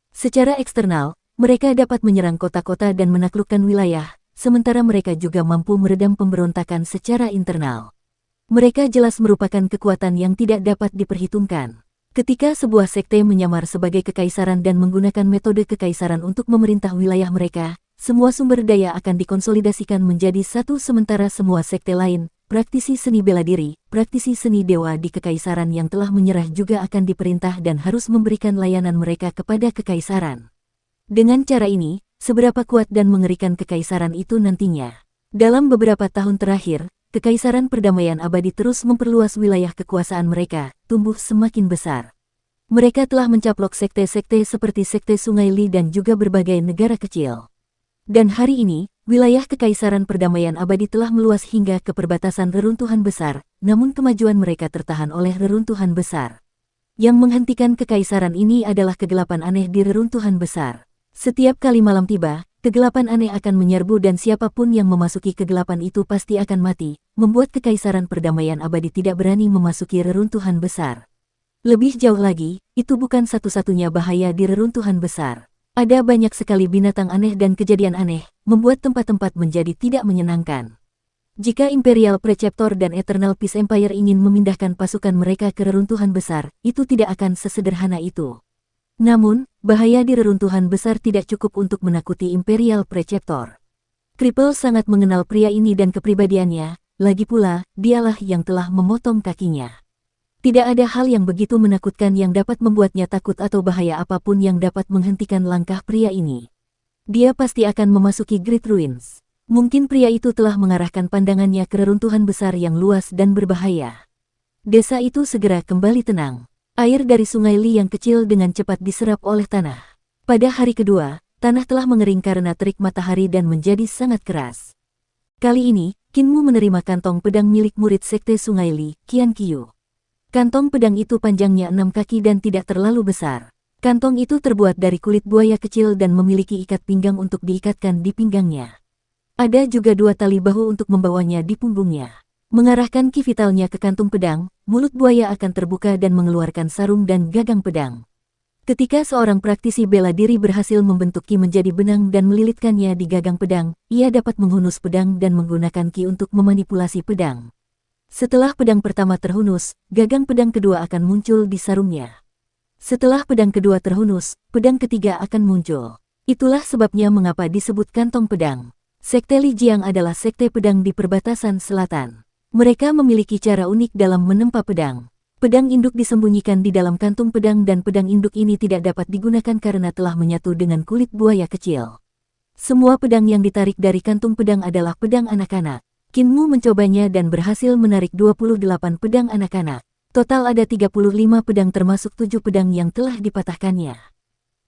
Speaker 1: Secara eksternal, mereka dapat menyerang kota-kota dan menaklukkan wilayah, sementara mereka juga mampu meredam pemberontakan secara internal. Mereka jelas merupakan kekuatan yang tidak dapat diperhitungkan. Ketika sebuah sekte menyamar sebagai kekaisaran dan menggunakan metode kekaisaran untuk memerintah wilayah mereka, semua sumber daya akan dikonsolidasikan menjadi satu sementara semua sekte lain, praktisi seni bela diri, praktisi seni dewa di kekaisaran yang telah menyerah juga akan diperintah dan harus memberikan layanan mereka kepada kekaisaran. Dengan cara ini, seberapa kuat dan mengerikan kekaisaran itu nantinya? Dalam beberapa tahun terakhir, Kekaisaran Perdamaian Abadi terus memperluas wilayah kekuasaan mereka, tumbuh semakin besar. Mereka telah mencaplok sekte-sekte seperti Sekte Sungai Li dan juga berbagai negara kecil. Dan hari ini, wilayah Kekaisaran Perdamaian Abadi telah meluas hingga ke perbatasan reruntuhan besar, namun kemajuan mereka tertahan oleh reruntuhan besar. Yang menghentikan kekaisaran ini adalah kegelapan aneh di reruntuhan besar. Setiap kali malam tiba, kegelapan aneh akan menyerbu dan siapapun yang memasuki kegelapan itu pasti akan mati, membuat Kekaisaran Perdamaian Abadi tidak berani memasuki reruntuhan besar. Lebih jauh lagi, itu bukan satu-satunya bahaya di reruntuhan besar. Ada banyak sekali binatang aneh dan kejadian aneh, membuat tempat-tempat menjadi tidak menyenangkan. Jika Imperial Preceptor dan Eternal Peace Empire ingin memindahkan pasukan mereka ke reruntuhan besar, itu tidak akan sesederhana itu. Namun, bahaya di reruntuhan besar tidak cukup untuk menakuti Imperial Preceptor. Kripel sangat mengenal pria ini dan kepribadiannya, lagi pula, dialah yang telah memotong kakinya. Tidak ada hal yang begitu menakutkan yang dapat membuatnya takut atau bahaya apapun yang dapat menghentikan langkah pria ini. Dia pasti akan memasuki Great Ruins. Mungkin pria itu telah mengarahkan pandangannya ke reruntuhan besar yang luas dan berbahaya. Desa itu segera kembali tenang. Air dari Sungai Li yang kecil dengan cepat diserap oleh tanah. Pada hari kedua, tanah telah mengering karena terik matahari dan menjadi sangat keras. Kali ini, Kinmu menerima kantong pedang milik murid Sekte Sungai Li, Qian Qiu. Kantong pedang itu panjangnya 6 kaki dan tidak terlalu besar. Kantong itu terbuat dari kulit buaya kecil dan memiliki ikat pinggang untuk diikatkan di pinggangnya. Ada juga 2 tali bahu untuk membawanya di punggungnya. Mengarahkan ki vitalnya ke kantung pedang, mulut buaya akan terbuka dan mengeluarkan sarung dan gagang pedang. Ketika seorang praktisi bela diri berhasil membentuk ki menjadi benang dan melilitkannya di gagang pedang, ia dapat menghunus pedang dan menggunakan ki untuk memanipulasi pedang. Setelah pedang pertama terhunus, gagang pedang kedua akan muncul di sarungnya. Setelah pedang kedua terhunus, pedang ketiga akan muncul. Itulah sebabnya mengapa disebut kantong pedang. Sekte Li Jiang adalah sekte pedang di perbatasan selatan. Mereka memiliki cara unik dalam menempa pedang. Pedang induk disembunyikan di dalam kantung pedang dan pedang induk ini tidak dapat digunakan karena telah menyatu dengan kulit buaya kecil. Semua pedang yang ditarik dari kantung pedang adalah pedang anak-anak. Qin Mu mencobanya dan berhasil menarik 28 pedang anak-anak. Total ada 35 pedang termasuk 7 pedang yang telah dipatahkannya.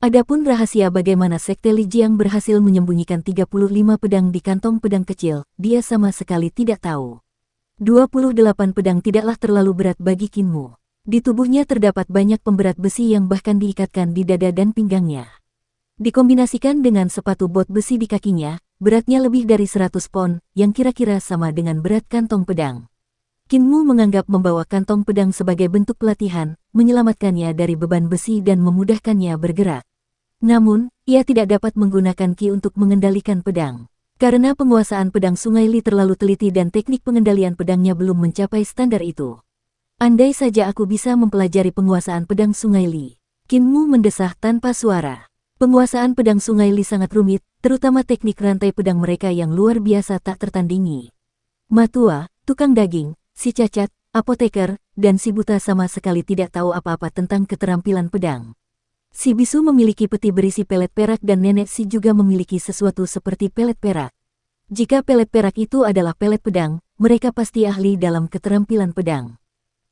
Speaker 1: Adapun rahasia bagaimana Sekte Li Jiang berhasil menyembunyikan 35 pedang di kantong pedang kecil, dia sama sekali tidak tahu. 28 pedang tidaklah terlalu berat bagi Qin Mu. Di tubuhnya terdapat banyak pemberat besi yang bahkan diikatkan di dada dan pinggangnya. Dikombinasikan dengan sepatu bot besi di kakinya, beratnya lebih dari 100 pon, yang kira-kira sama dengan berat kantong pedang. Qin Mu menganggap membawa kantong pedang sebagai bentuk pelatihan, menyelamatkannya dari beban besi dan memudahkannya bergerak. Namun, ia tidak dapat menggunakan ki untuk mengendalikan pedang. Karena penguasaan pedang Sungai Li terlalu teliti dan teknik pengendalian pedangnya belum mencapai standar itu. Andai saja aku bisa mempelajari penguasaan pedang Sungai Li. Qin Mu mendesah tanpa suara. Penguasaan pedang Sungai Li sangat rumit, terutama teknik rantai pedang mereka yang luar biasa tak tertandingi. Matua, tukang daging, si cacat, apoteker, dan si buta sama sekali tidak tahu apa-apa tentang keterampilan pedang. Si bisu memiliki peti berisi pelet perak dan nenek si juga memiliki sesuatu seperti pelet perak. Jika pelet perak itu adalah pelet pedang, mereka pasti ahli dalam keterampilan pedang.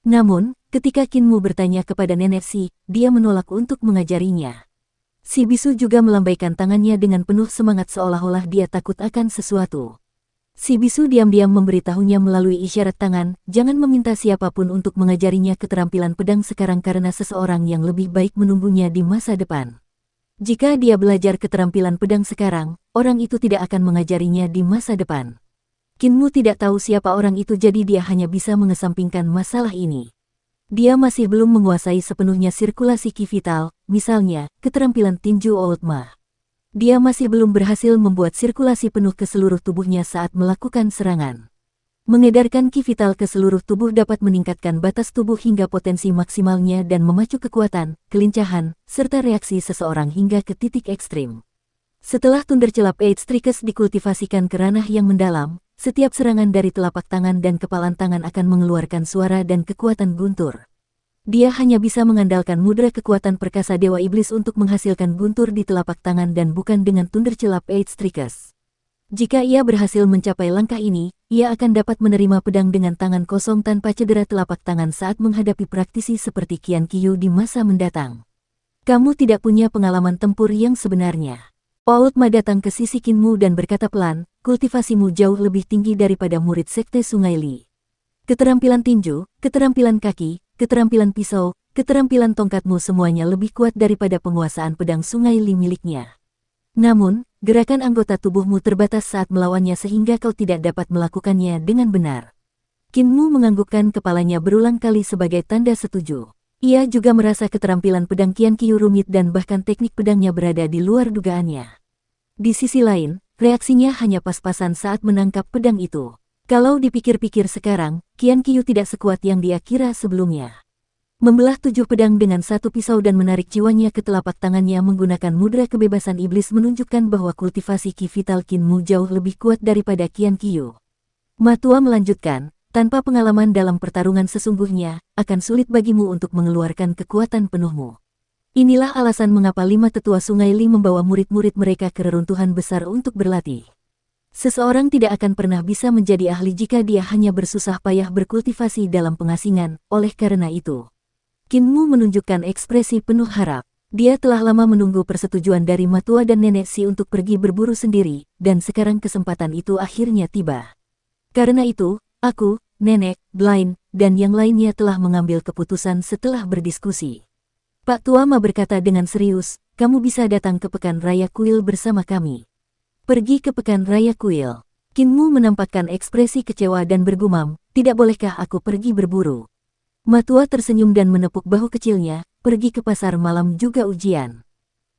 Speaker 1: Namun, ketika Qin Mu bertanya kepada nenek si, dia menolak untuk mengajarinya. Si bisu juga melambaikan tangannya dengan penuh semangat seolah-olah dia takut akan sesuatu. Si bisu diam-diam memberitahunya melalui isyarat tangan, jangan meminta siapapun untuk mengajarinya keterampilan pedang sekarang karena seseorang yang lebih baik menunggunya di masa depan. Jika dia belajar keterampilan pedang sekarang, orang itu tidak akan mengajarinya di masa depan. Qin Mu tidak tahu siapa orang itu jadi dia hanya bisa mengesampingkan masalah ini. Dia masih belum menguasai sepenuhnya sirkulasi ki vital, misalnya, keterampilan tinju Old Ma. Dia masih belum berhasil membuat sirkulasi penuh ke seluruh tubuhnya saat melakukan serangan. Mengedarkan ki vital ke seluruh tubuh dapat meningkatkan batas tubuh hingga potensi maksimalnya dan memacu kekuatan, kelincahan, serta reaksi seseorang hingga ke titik ekstrim. Setelah Thundercelap Eight Strikes dikultivasikan ke ranah yang mendalam, setiap serangan dari telapak tangan dan kepalan tangan akan mengeluarkan suara dan kekuatan guntur. Dia hanya bisa mengandalkan mudra kekuatan perkasa Dewa Iblis untuk menghasilkan guntur di telapak tangan dan bukan dengan Thundercelap Eight Strikes. Jika ia berhasil mencapai langkah ini, ia akan dapat menerima pedang dengan tangan kosong tanpa cedera telapak tangan saat menghadapi praktisi seperti Qian Qiu di masa mendatang. Kamu tidak punya pengalaman tempur yang sebenarnya. Old Ma datang ke sisi Qin Mu dan berkata pelan, kultivasimu jauh lebih tinggi daripada murid Sekte Sungai Li. Keterampilan tinju, keterampilan kaki, keterampilan pisau, keterampilan tongkatmu semuanya lebih kuat daripada penguasaan pedang Sungai Li miliknya. Namun, gerakan anggota tubuhmu terbatas saat melawannya sehingga kau tidak dapat melakukannya dengan benar. Qin Mu menganggukkan kepalanya berulang kali sebagai tanda setuju. Ia juga merasa keterampilan pedang Qian Qiu rumit dan bahkan teknik pedangnya berada di luar dugaannya. Di sisi lain, reaksinya hanya pas-pasan saat menangkap pedang itu. Kalau dipikir-pikir sekarang, Qian Qiu tidak sekuat yang dia kira sebelumnya. Membelah 7 pedang dengan satu pisau dan menarik jiwanya ke telapak tangannya menggunakan mudra kebebasan iblis menunjukkan bahwa kultivasi ki vital Qin Mu jauh lebih kuat daripada Qian Qiu. Matua melanjutkan, tanpa pengalaman dalam pertarungan sesungguhnya, akan sulit bagimu untuk mengeluarkan kekuatan penuhmu. Inilah alasan mengapa 5 tetua Sungai Li membawa murid-murid mereka ke reruntuhan besar untuk berlatih. Seseorang tidak akan pernah bisa menjadi ahli jika dia hanya bersusah payah berkultivasi dalam pengasingan, oleh karena itu. Qin Mu menunjukkan ekspresi penuh harap. Dia telah lama menunggu persetujuan dari Matua dan Nenek Si untuk pergi berburu sendiri, dan sekarang kesempatan itu akhirnya tiba. Karena itu, aku, Nenek, Blind, dan yang lainnya telah mengambil keputusan setelah berdiskusi. Pak Tua Ma berkata dengan serius, kamu bisa datang ke Pekan Raya Kuil bersama kami. Pergi ke Pekan Raya Kuil. Kinmu menampakkan ekspresi kecewa dan bergumam, tidak bolehkah aku pergi berburu? Matua tersenyum dan menepuk bahu kecilnya, pergi ke pasar malam juga ujian.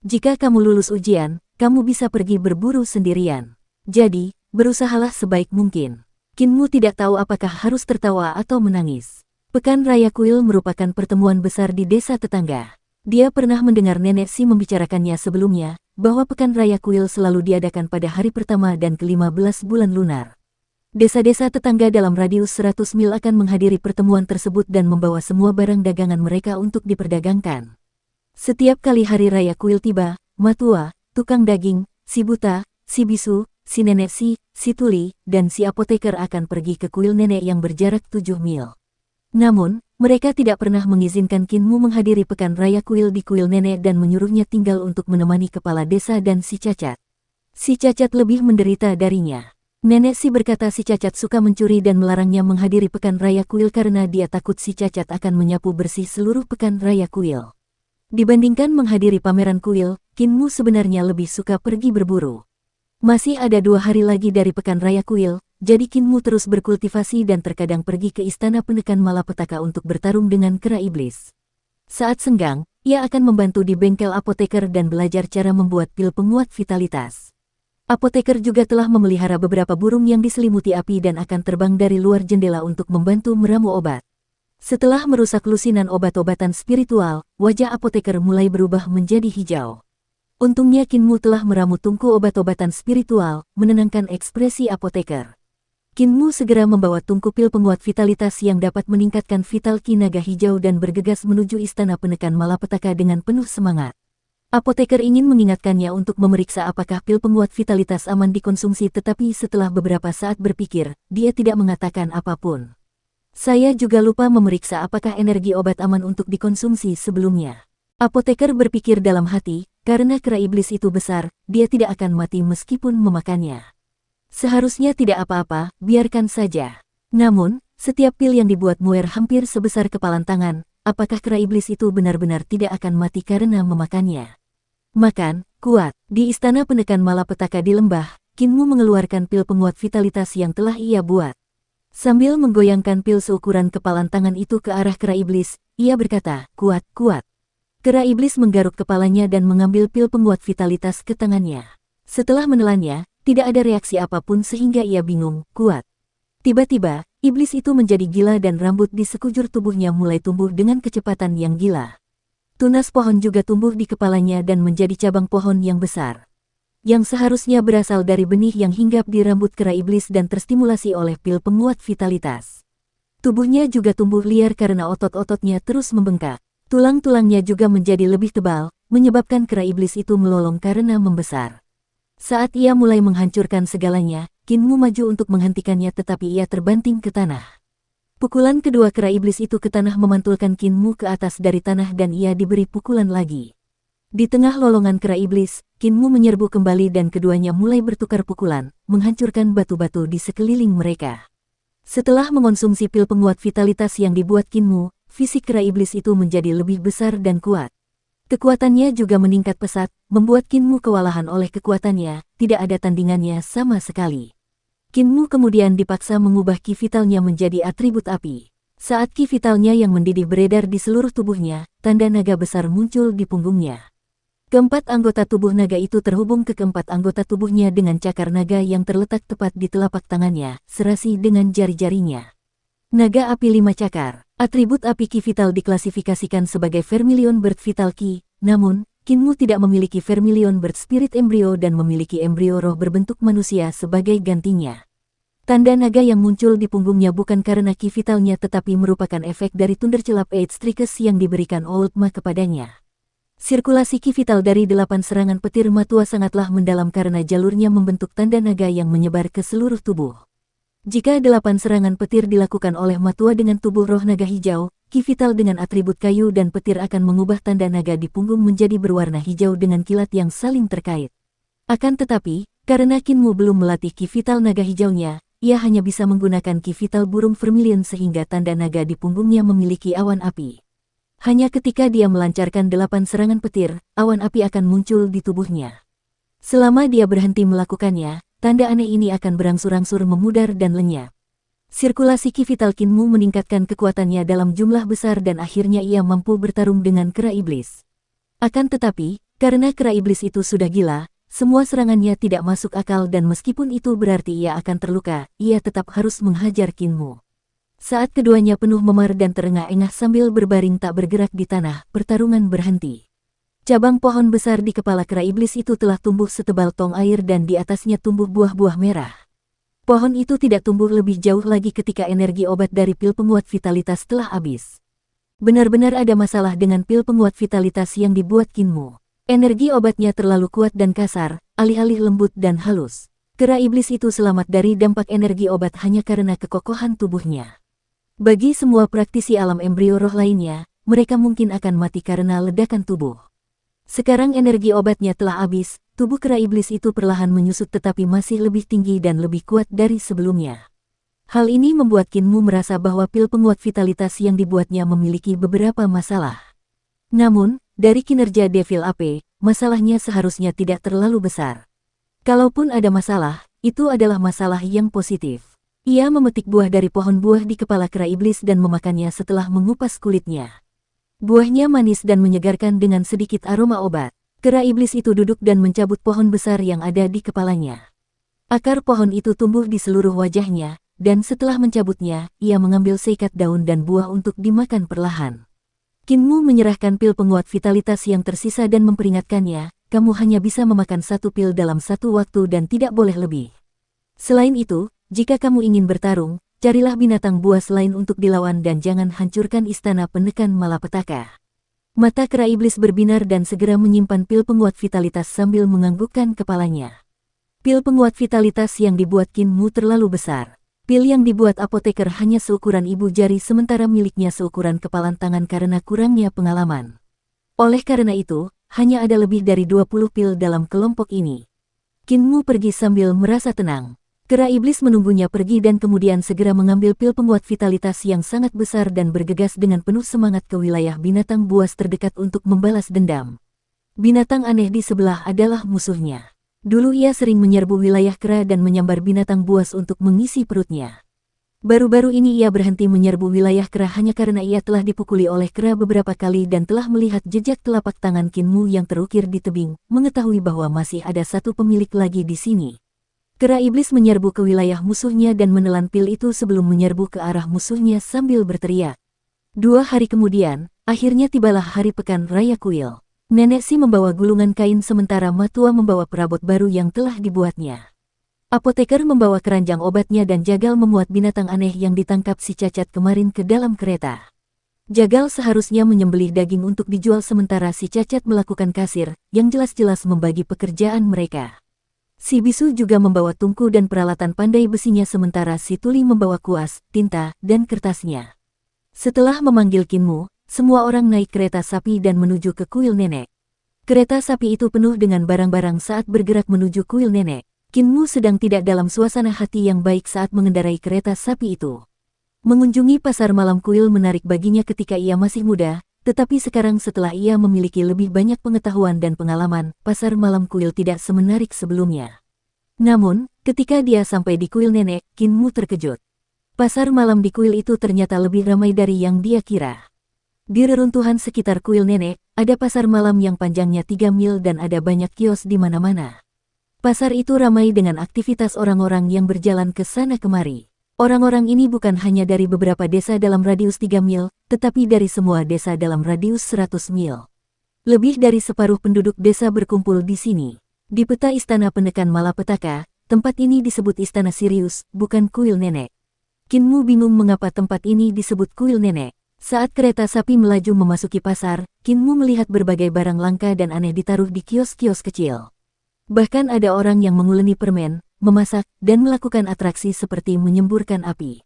Speaker 1: Jika kamu lulus ujian, kamu bisa pergi berburu sendirian. Jadi, berusahalah sebaik mungkin. Kinmu tidak tahu apakah harus tertawa atau menangis. Pekan Raya Kuil merupakan pertemuan besar di desa tetangga. Dia pernah mendengar Nenek Si membicarakannya sebelumnya, bahwa Pekan Raya Kuil selalu diadakan pada hari pertama dan ke-15 bulan lunar. Desa-desa tetangga dalam radius 100 mil akan menghadiri pertemuan tersebut dan membawa semua barang dagangan mereka untuk diperdagangkan. Setiap kali hari Raya Kuil tiba, Matua, tukang daging, si buta, si bisu, si nenek si tuli, dan si apoteker akan pergi ke kuil nenek yang berjarak 7 mil. Namun, mereka tidak pernah mengizinkan Kinmu menghadiri Pekan Raya Kuil di kuil nenek dan menyuruhnya tinggal untuk menemani kepala desa dan si Cacat. Si Cacat lebih menderita darinya. Nenek Si berkata si Cacat suka mencuri dan melarangnya menghadiri Pekan Raya Kuil karena dia takut si Cacat akan menyapu bersih seluruh Pekan Raya Kuil. Dibandingkan menghadiri pameran kuil, Kinmu sebenarnya lebih suka pergi berburu. Masih ada 2 hari lagi dari Pekan Raya Kuil, jadi Kinmu terus berkultivasi dan terkadang pergi ke Istana Pendekan Malapetaka untuk bertarung dengan kera iblis. Saat senggang, ia akan membantu di bengkel apoteker dan belajar cara membuat pil penguat vitalitas. Apoteker juga telah memelihara beberapa burung yang diselimuti api dan akan terbang dari luar jendela untuk membantu meramu obat. Setelah merusak lusinan obat-obatan spiritual, wajah apoteker mulai berubah menjadi hijau. Untungnya Kinmu telah meramu tungku obat-obatan spiritual, menenangkan ekspresi apoteker. Kinmu segera membawa tungku pil penguat vitalitas yang dapat meningkatkan vital ki naga hijau dan bergegas menuju Istana Pendekan Malapetaka dengan penuh semangat. Apoteker ingin mengingatkannya untuk memeriksa apakah pil penguat vitalitas aman dikonsumsi, tetapi setelah beberapa saat berpikir, dia tidak mengatakan apapun. Saya juga lupa memeriksa apakah energi obat aman untuk dikonsumsi sebelumnya. Apoteker berpikir dalam hati, karena kera iblis itu besar, dia tidak akan mati meskipun memakannya. Seharusnya tidak apa-apa, biarkan saja. Namun, setiap pil yang dibuat Muer hampir sebesar kepalan tangan, apakah kera iblis itu benar-benar tidak akan mati karena memakannya? Makan, kuat. Di Istana Pendekan Malapetaka di lembah, Kinmu mengeluarkan pil penguat vitalitas yang telah ia buat. Sambil menggoyangkan pil seukuran kepalan tangan itu ke arah kera iblis, ia berkata, kuat, kuat. Kera iblis menggaruk kepalanya dan mengambil pil penguat vitalitas ke tangannya. Setelah menelannya, tidak ada reaksi apapun sehingga ia bingung, kuat. Tiba-tiba, iblis itu menjadi gila dan rambut di sekujur tubuhnya mulai tumbuh dengan kecepatan yang gila. Tunas pohon juga tumbuh di kepalanya dan menjadi cabang pohon yang besar, yang seharusnya berasal dari benih yang hinggap di rambut kera iblis dan terstimulasi oleh pil penguat vitalitas. Tubuhnya juga tumbuh liar karena otot-ototnya terus membengkak. Tulang-tulangnya juga menjadi lebih tebal, menyebabkan kera iblis itu melolong karena membesar. Saat ia mulai menghancurkan segalanya, Kinmu maju untuk menghentikannya tetapi ia terbanting ke tanah. Pukulan kedua kera iblis itu ke tanah memantulkan Kinmu ke atas dari tanah dan ia diberi pukulan lagi. Di tengah lolongan kera iblis, Kinmu menyerbu kembali dan keduanya mulai bertukar pukulan, menghancurkan batu-batu di sekeliling mereka. Setelah mengonsumsi pil penguat vitalitas yang dibuat Kinmu, fisik kera iblis itu menjadi lebih besar dan kuat. Kekuatannya juga meningkat pesat, membuat Kinmu kewalahan oleh kekuatannya, tidak ada tandingannya sama sekali. Kinmu kemudian dipaksa mengubah ki vitalnya menjadi atribut api. Saat ki vitalnya yang mendidih beredar di seluruh tubuhnya, tanda naga besar muncul di punggungnya. Keempat anggota tubuh naga itu terhubung ke keempat anggota tubuhnya dengan cakar naga yang terletak tepat di telapak tangannya, serasi dengan jari-jarinya. Naga api 5 cakar. Atribut api ki vital diklasifikasikan sebagai Vermilion Bird Vital Ki, namun, Kinmu tidak memiliki Vermilion Bird Spirit Embryo dan memiliki embrio roh berbentuk manusia sebagai gantinya. Tanda naga yang muncul di punggungnya bukan karena ki vitalnya tetapi merupakan efek dari Thundercelap Eight Strikes yang diberikan Old Ma kepadanya. Sirkulasi ki vital dari 8 serangan petir Matua sangatlah mendalam karena jalurnya membentuk tanda naga yang menyebar ke seluruh tubuh. Jika 8 serangan petir dilakukan oleh Matua dengan tubuh roh naga hijau, ki vital dengan atribut kayu dan petir akan mengubah tanda naga di punggung menjadi berwarna hijau dengan kilat yang saling terkait. Akan tetapi, karena Kinmu belum melatih ki vital naga hijaunya, ia hanya bisa menggunakan ki vital burung vermilion sehingga tanda naga di punggungnya memiliki awan api. Hanya ketika dia melancarkan 8 serangan petir, awan api akan muncul di tubuhnya. Selama dia berhenti melakukannya, tanda aneh ini akan berangsur-angsur memudar dan lenyap. Sirkulasi ki vital Kinmu meningkatkan kekuatannya dalam jumlah besar dan akhirnya ia mampu bertarung dengan kera iblis. Akan tetapi, karena kera iblis itu sudah gila, semua serangannya tidak masuk akal dan meskipun itu berarti ia akan terluka, ia tetap harus menghajar Kinmu. Saat keduanya penuh memar dan terengah-engah sambil berbaring tak bergerak di tanah, pertarungan berhenti. Cabang pohon besar di kepala kera iblis itu telah tumbuh setebal tong air dan di atasnya tumbuh buah-buah merah. Pohon itu tidak tumbuh lebih jauh lagi ketika energi obat dari pil penguat vitalitas telah habis. Benar-benar ada masalah dengan pil penguat vitalitas yang dibuat Kinmu. Energi obatnya terlalu kuat dan kasar, alih-alih lembut dan halus. Kera iblis itu selamat dari dampak energi obat hanya karena kekokohan tubuhnya. Bagi semua praktisi alam embrio roh lainnya, mereka mungkin akan mati karena ledakan tubuh. Sekarang energi obatnya telah habis, tubuh kera iblis itu perlahan menyusut tetapi masih lebih tinggi dan lebih kuat dari sebelumnya. Hal ini membuat Kinmu merasa bahwa pil penguat vitalitas yang dibuatnya memiliki beberapa masalah. Namun, dari kinerja Devil AP, masalahnya seharusnya tidak terlalu besar. Kalaupun ada masalah, itu adalah masalah yang positif. Ia memetik buah dari pohon buah di kepala kera iblis dan memakannya setelah mengupas kulitnya. Buahnya manis dan menyegarkan dengan sedikit aroma obat. Kera iblis itu duduk dan mencabut pohon besar yang ada di kepalanya. Akar pohon itu tumbuh di seluruh wajahnya, dan setelah mencabutnya, ia mengambil seikat daun dan buah untuk dimakan perlahan. Kinmu menyerahkan pil penguat vitalitas yang tersisa dan memperingatkannya, kamu hanya bisa memakan satu pil dalam satu waktu dan tidak boleh lebih. Selain itu, jika kamu ingin bertarung, carilah binatang buas lain untuk dilawan dan jangan hancurkan istana penekan malapetaka. Mata kera iblis berbinar dan segera menyimpan pil penguat vitalitas sambil menganggukkan kepalanya. Pil penguat vitalitas yang dibuat Kinmu terlalu besar. Pil yang dibuat apoteker hanya seukuran ibu jari sementara miliknya seukuran kepalan tangan karena kurangnya pengalaman. Oleh karena itu, hanya ada lebih dari 20 pil dalam kelompok ini. Kinmu pergi sambil merasa tenang. Kera iblis menunggunya pergi dan kemudian segera mengambil pil penguat vitalitas yang sangat besar dan bergegas dengan penuh semangat ke wilayah binatang buas terdekat untuk membalas dendam. Binatang aneh di sebelah adalah musuhnya. Dulu ia sering menyerbu wilayah kera dan menyambar binatang buas untuk mengisi perutnya. Baru-baru ini ia berhenti menyerbu wilayah kera hanya karena ia telah dipukuli oleh kera beberapa kali dan telah melihat jejak telapak tangan Kinmu yang terukir di tebing, mengetahui bahwa masih ada satu pemilik lagi di sini. Kera iblis menyerbu ke wilayah musuhnya dan menelan pil itu sebelum menyerbu ke arah musuhnya sambil berteriak. 2 hari kemudian, akhirnya tibalah hari pekan raya kuil. Nenek Si membawa gulungan kain sementara Matua membawa perabot baru yang telah dibuatnya. Apoteker membawa keranjang obatnya dan Jagal memuat binatang aneh yang ditangkap si Cacat kemarin ke dalam kereta. Jagal seharusnya menyembelih daging untuk dijual sementara si Cacat melakukan kasir, yang jelas-jelas membagi pekerjaan mereka. Si Bisu juga membawa tungku dan peralatan pandai besinya sementara si Tuli membawa kuas, tinta, dan kertasnya. Setelah memanggil Kinmu, semua orang naik kereta sapi dan menuju ke kuil nenek. Kereta sapi itu penuh dengan barang-barang saat bergerak menuju kuil nenek. Kinmu sedang tidak dalam suasana hati yang baik saat mengendarai kereta sapi itu. Mengunjungi pasar malam kuil menarik baginya ketika ia masih muda, tetapi sekarang setelah ia memiliki lebih banyak pengetahuan dan pengalaman, pasar malam kuil tidak semenarik sebelumnya. Namun, ketika dia sampai di kuil nenek, Kinmu terkejut. Pasar malam di kuil itu ternyata lebih ramai dari yang dia kira. Di reruntuhan sekitar kuil nenek, ada pasar malam yang panjangnya 3 mil dan ada banyak kios di mana-mana. Pasar itu ramai dengan aktivitas orang-orang yang berjalan ke sana kemari. Orang-orang ini bukan hanya dari beberapa desa dalam radius 3 mil, tetapi dari semua desa dalam radius 100 mil. Lebih dari separuh penduduk desa berkumpul di sini. Di peta istana penekan malapetaka, tempat ini disebut Istana Sirius, bukan kuil nenek. Kinmu bingung mengapa tempat ini disebut kuil nenek. Saat kereta sapi melaju memasuki pasar, Kinmu melihat berbagai barang langka dan aneh ditaruh di kios-kios kecil. Bahkan ada orang yang menguleni permen, memasak, dan melakukan atraksi seperti menyemburkan api.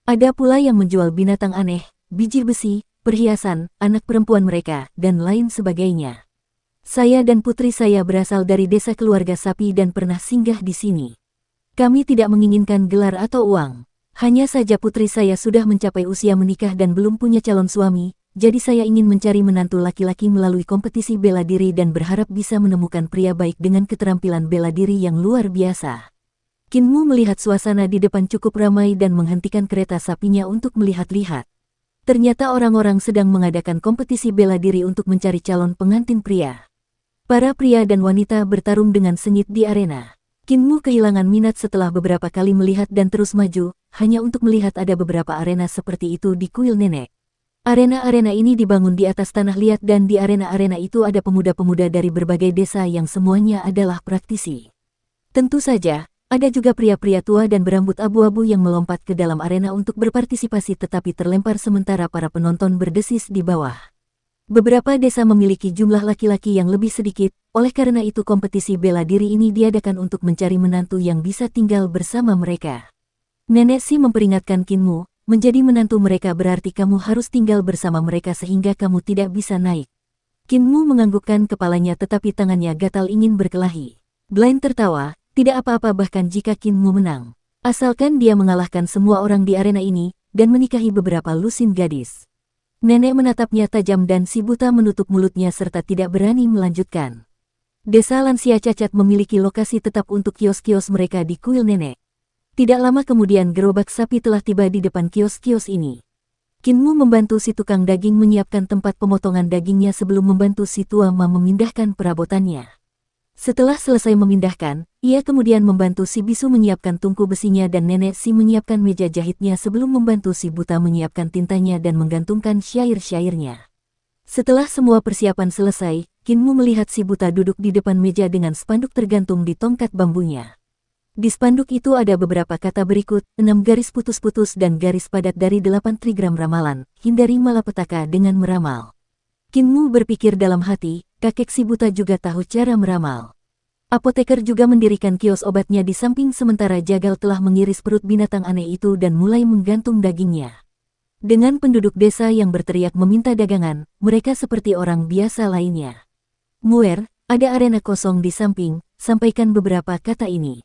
Speaker 1: Ada pula yang menjual binatang aneh, biji besi, perhiasan, anak perempuan mereka, dan lain sebagainya. Saya dan putri saya berasal dari desa keluarga sapi dan pernah singgah di sini. Kami tidak menginginkan gelar atau uang. Hanya saja putri saya sudah mencapai usia menikah dan belum punya calon suami, jadi saya ingin mencari menantu laki-laki melalui kompetisi bela diri dan berharap bisa menemukan pria baik dengan keterampilan bela diri yang luar biasa. Kinmu melihat suasana di depan cukup ramai dan menghentikan kereta sapinya untuk melihat-lihat. Ternyata orang-orang sedang mengadakan kompetisi bela diri untuk mencari calon pengantin pria. Para pria dan wanita bertarung dengan sengit di arena. Kinmu kehilangan minat setelah beberapa kali melihat dan terus maju, hanya untuk melihat ada beberapa arena seperti itu di kuil nenek. Arena-arena ini dibangun di atas tanah liat dan di arena-arena itu ada pemuda-pemuda dari berbagai desa yang semuanya adalah praktisi. Tentu saja, ada juga pria-pria tua dan berambut abu-abu yang melompat ke dalam arena untuk berpartisipasi tetapi terlempar sementara para penonton berdesis di bawah. Beberapa desa memiliki jumlah laki-laki yang lebih sedikit, oleh karena itu kompetisi bela diri ini diadakan untuk mencari menantu yang bisa tinggal bersama mereka. Nenek Si memperingatkan Kinmu, menjadi menantu mereka berarti kamu harus tinggal bersama mereka sehingga kamu tidak bisa naik. Kinmu menganggukkan kepalanya tetapi tangannya gatal ingin berkelahi. Blind tertawa. Tidak apa-apa bahkan jika Kinmu menang. Asalkan dia mengalahkan semua orang di arena ini, dan menikahi beberapa lusin gadis. Nenek menatapnya tajam dan si buta menutup mulutnya serta tidak berani melanjutkan. Desa lansia cacat memiliki lokasi tetap untuk kios-kios mereka di kuil nenek. Tidak lama kemudian gerobak sapi telah tiba di depan kios-kios ini. Kinmu membantu si tukang daging menyiapkan tempat pemotongan dagingnya sebelum membantu si tua Ma memindahkan perabotannya. Setelah selesai memindahkan, ia kemudian membantu si bisu menyiapkan tungku besinya dan nenek Si menyiapkan meja jahitnya sebelum membantu si buta menyiapkan tintanya dan menggantungkan syair-syairnya. Setelah semua persiapan selesai, Kinmu melihat si buta duduk di depan meja dengan spanduk tergantung di tongkat bambunya. Di spanduk itu ada beberapa kata berikut, 6 garis putus-putus dan garis padat dari 8 trigram ramalan, hindari malapetaka dengan meramal. Kinmu berpikir dalam hati, kakek si buta juga tahu cara meramal. Apoteker juga mendirikan kios obatnya di samping sementara Jagal telah mengiris perut binatang aneh itu dan mulai menggantung dagingnya. Dengan penduduk desa yang berteriak meminta dagangan, mereka seperti orang biasa lainnya. Muer, ada arena kosong di samping, sampaikan beberapa kata ini.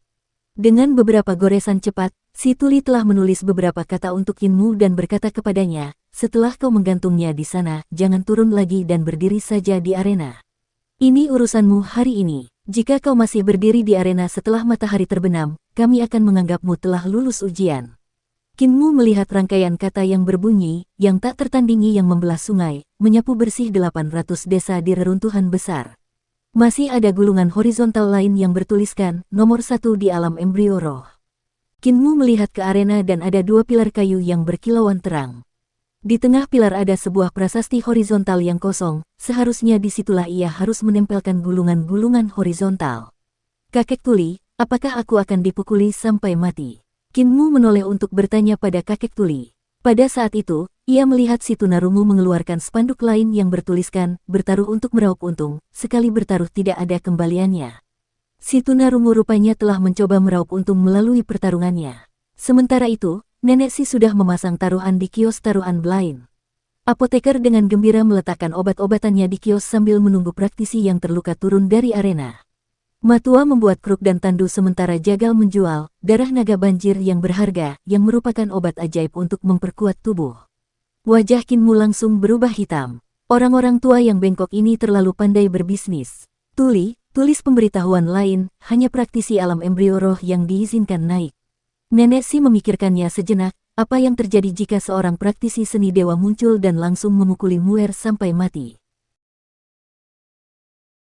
Speaker 1: Dengan beberapa goresan cepat, si tuli telah menulis beberapa kata untuk Kinmu dan berkata kepadanya, setelah kau menggantungnya di sana, jangan turun lagi dan berdiri saja di arena. Ini urusanmu hari ini. Jika kau masih berdiri di arena setelah matahari terbenam, kami akan menganggapmu telah lulus ujian. Kinmu melihat rangkaian kata yang berbunyi, yang tak tertandingi yang membelah sungai, menyapu bersih 800 desa di reruntuhan besar. Masih ada gulungan horizontal lain yang bertuliskan, nomor 1 di alam embrio roh. Kinmu melihat ke arena dan ada 2 pilar kayu yang berkilauan terang. Di tengah pilar ada sebuah prasasti horizontal yang kosong, seharusnya disitulah ia harus menempelkan gulungan-gulungan horizontal. Kakek tuli, apakah aku akan dipukuli sampai mati? Kinmu menoleh untuk bertanya pada kakek tuli. Pada saat itu, ia melihat si tunarungu mengeluarkan spanduk lain yang bertuliskan, bertaruh untuk meraup untung, sekali bertaruh tidak ada kembaliannya. Si tunarungu rupanya telah mencoba meraup untung melalui pertarungannya. Sementara itu, Nenek Si sudah memasang taruhan di kios taruhan Blind. Apoteker dengan gembira meletakkan obat-obatannya di kios sambil menunggu praktisi yang terluka turun dari arena. Matua membuat kruk dan tandu sementara Jagal menjual darah naga banjir yang berharga yang merupakan obat ajaib untuk memperkuat tubuh. Wajah Kinmu langsung berubah hitam. Orang-orang tua yang bengkok ini terlalu pandai berbisnis. Tulis pemberitahuan lain, hanya praktisi alam embrio roh yang diizinkan naik. Nenek Si memikirkannya sejenak, apa yang terjadi jika seorang praktisi seni dewa muncul dan langsung memukuli Muer sampai mati.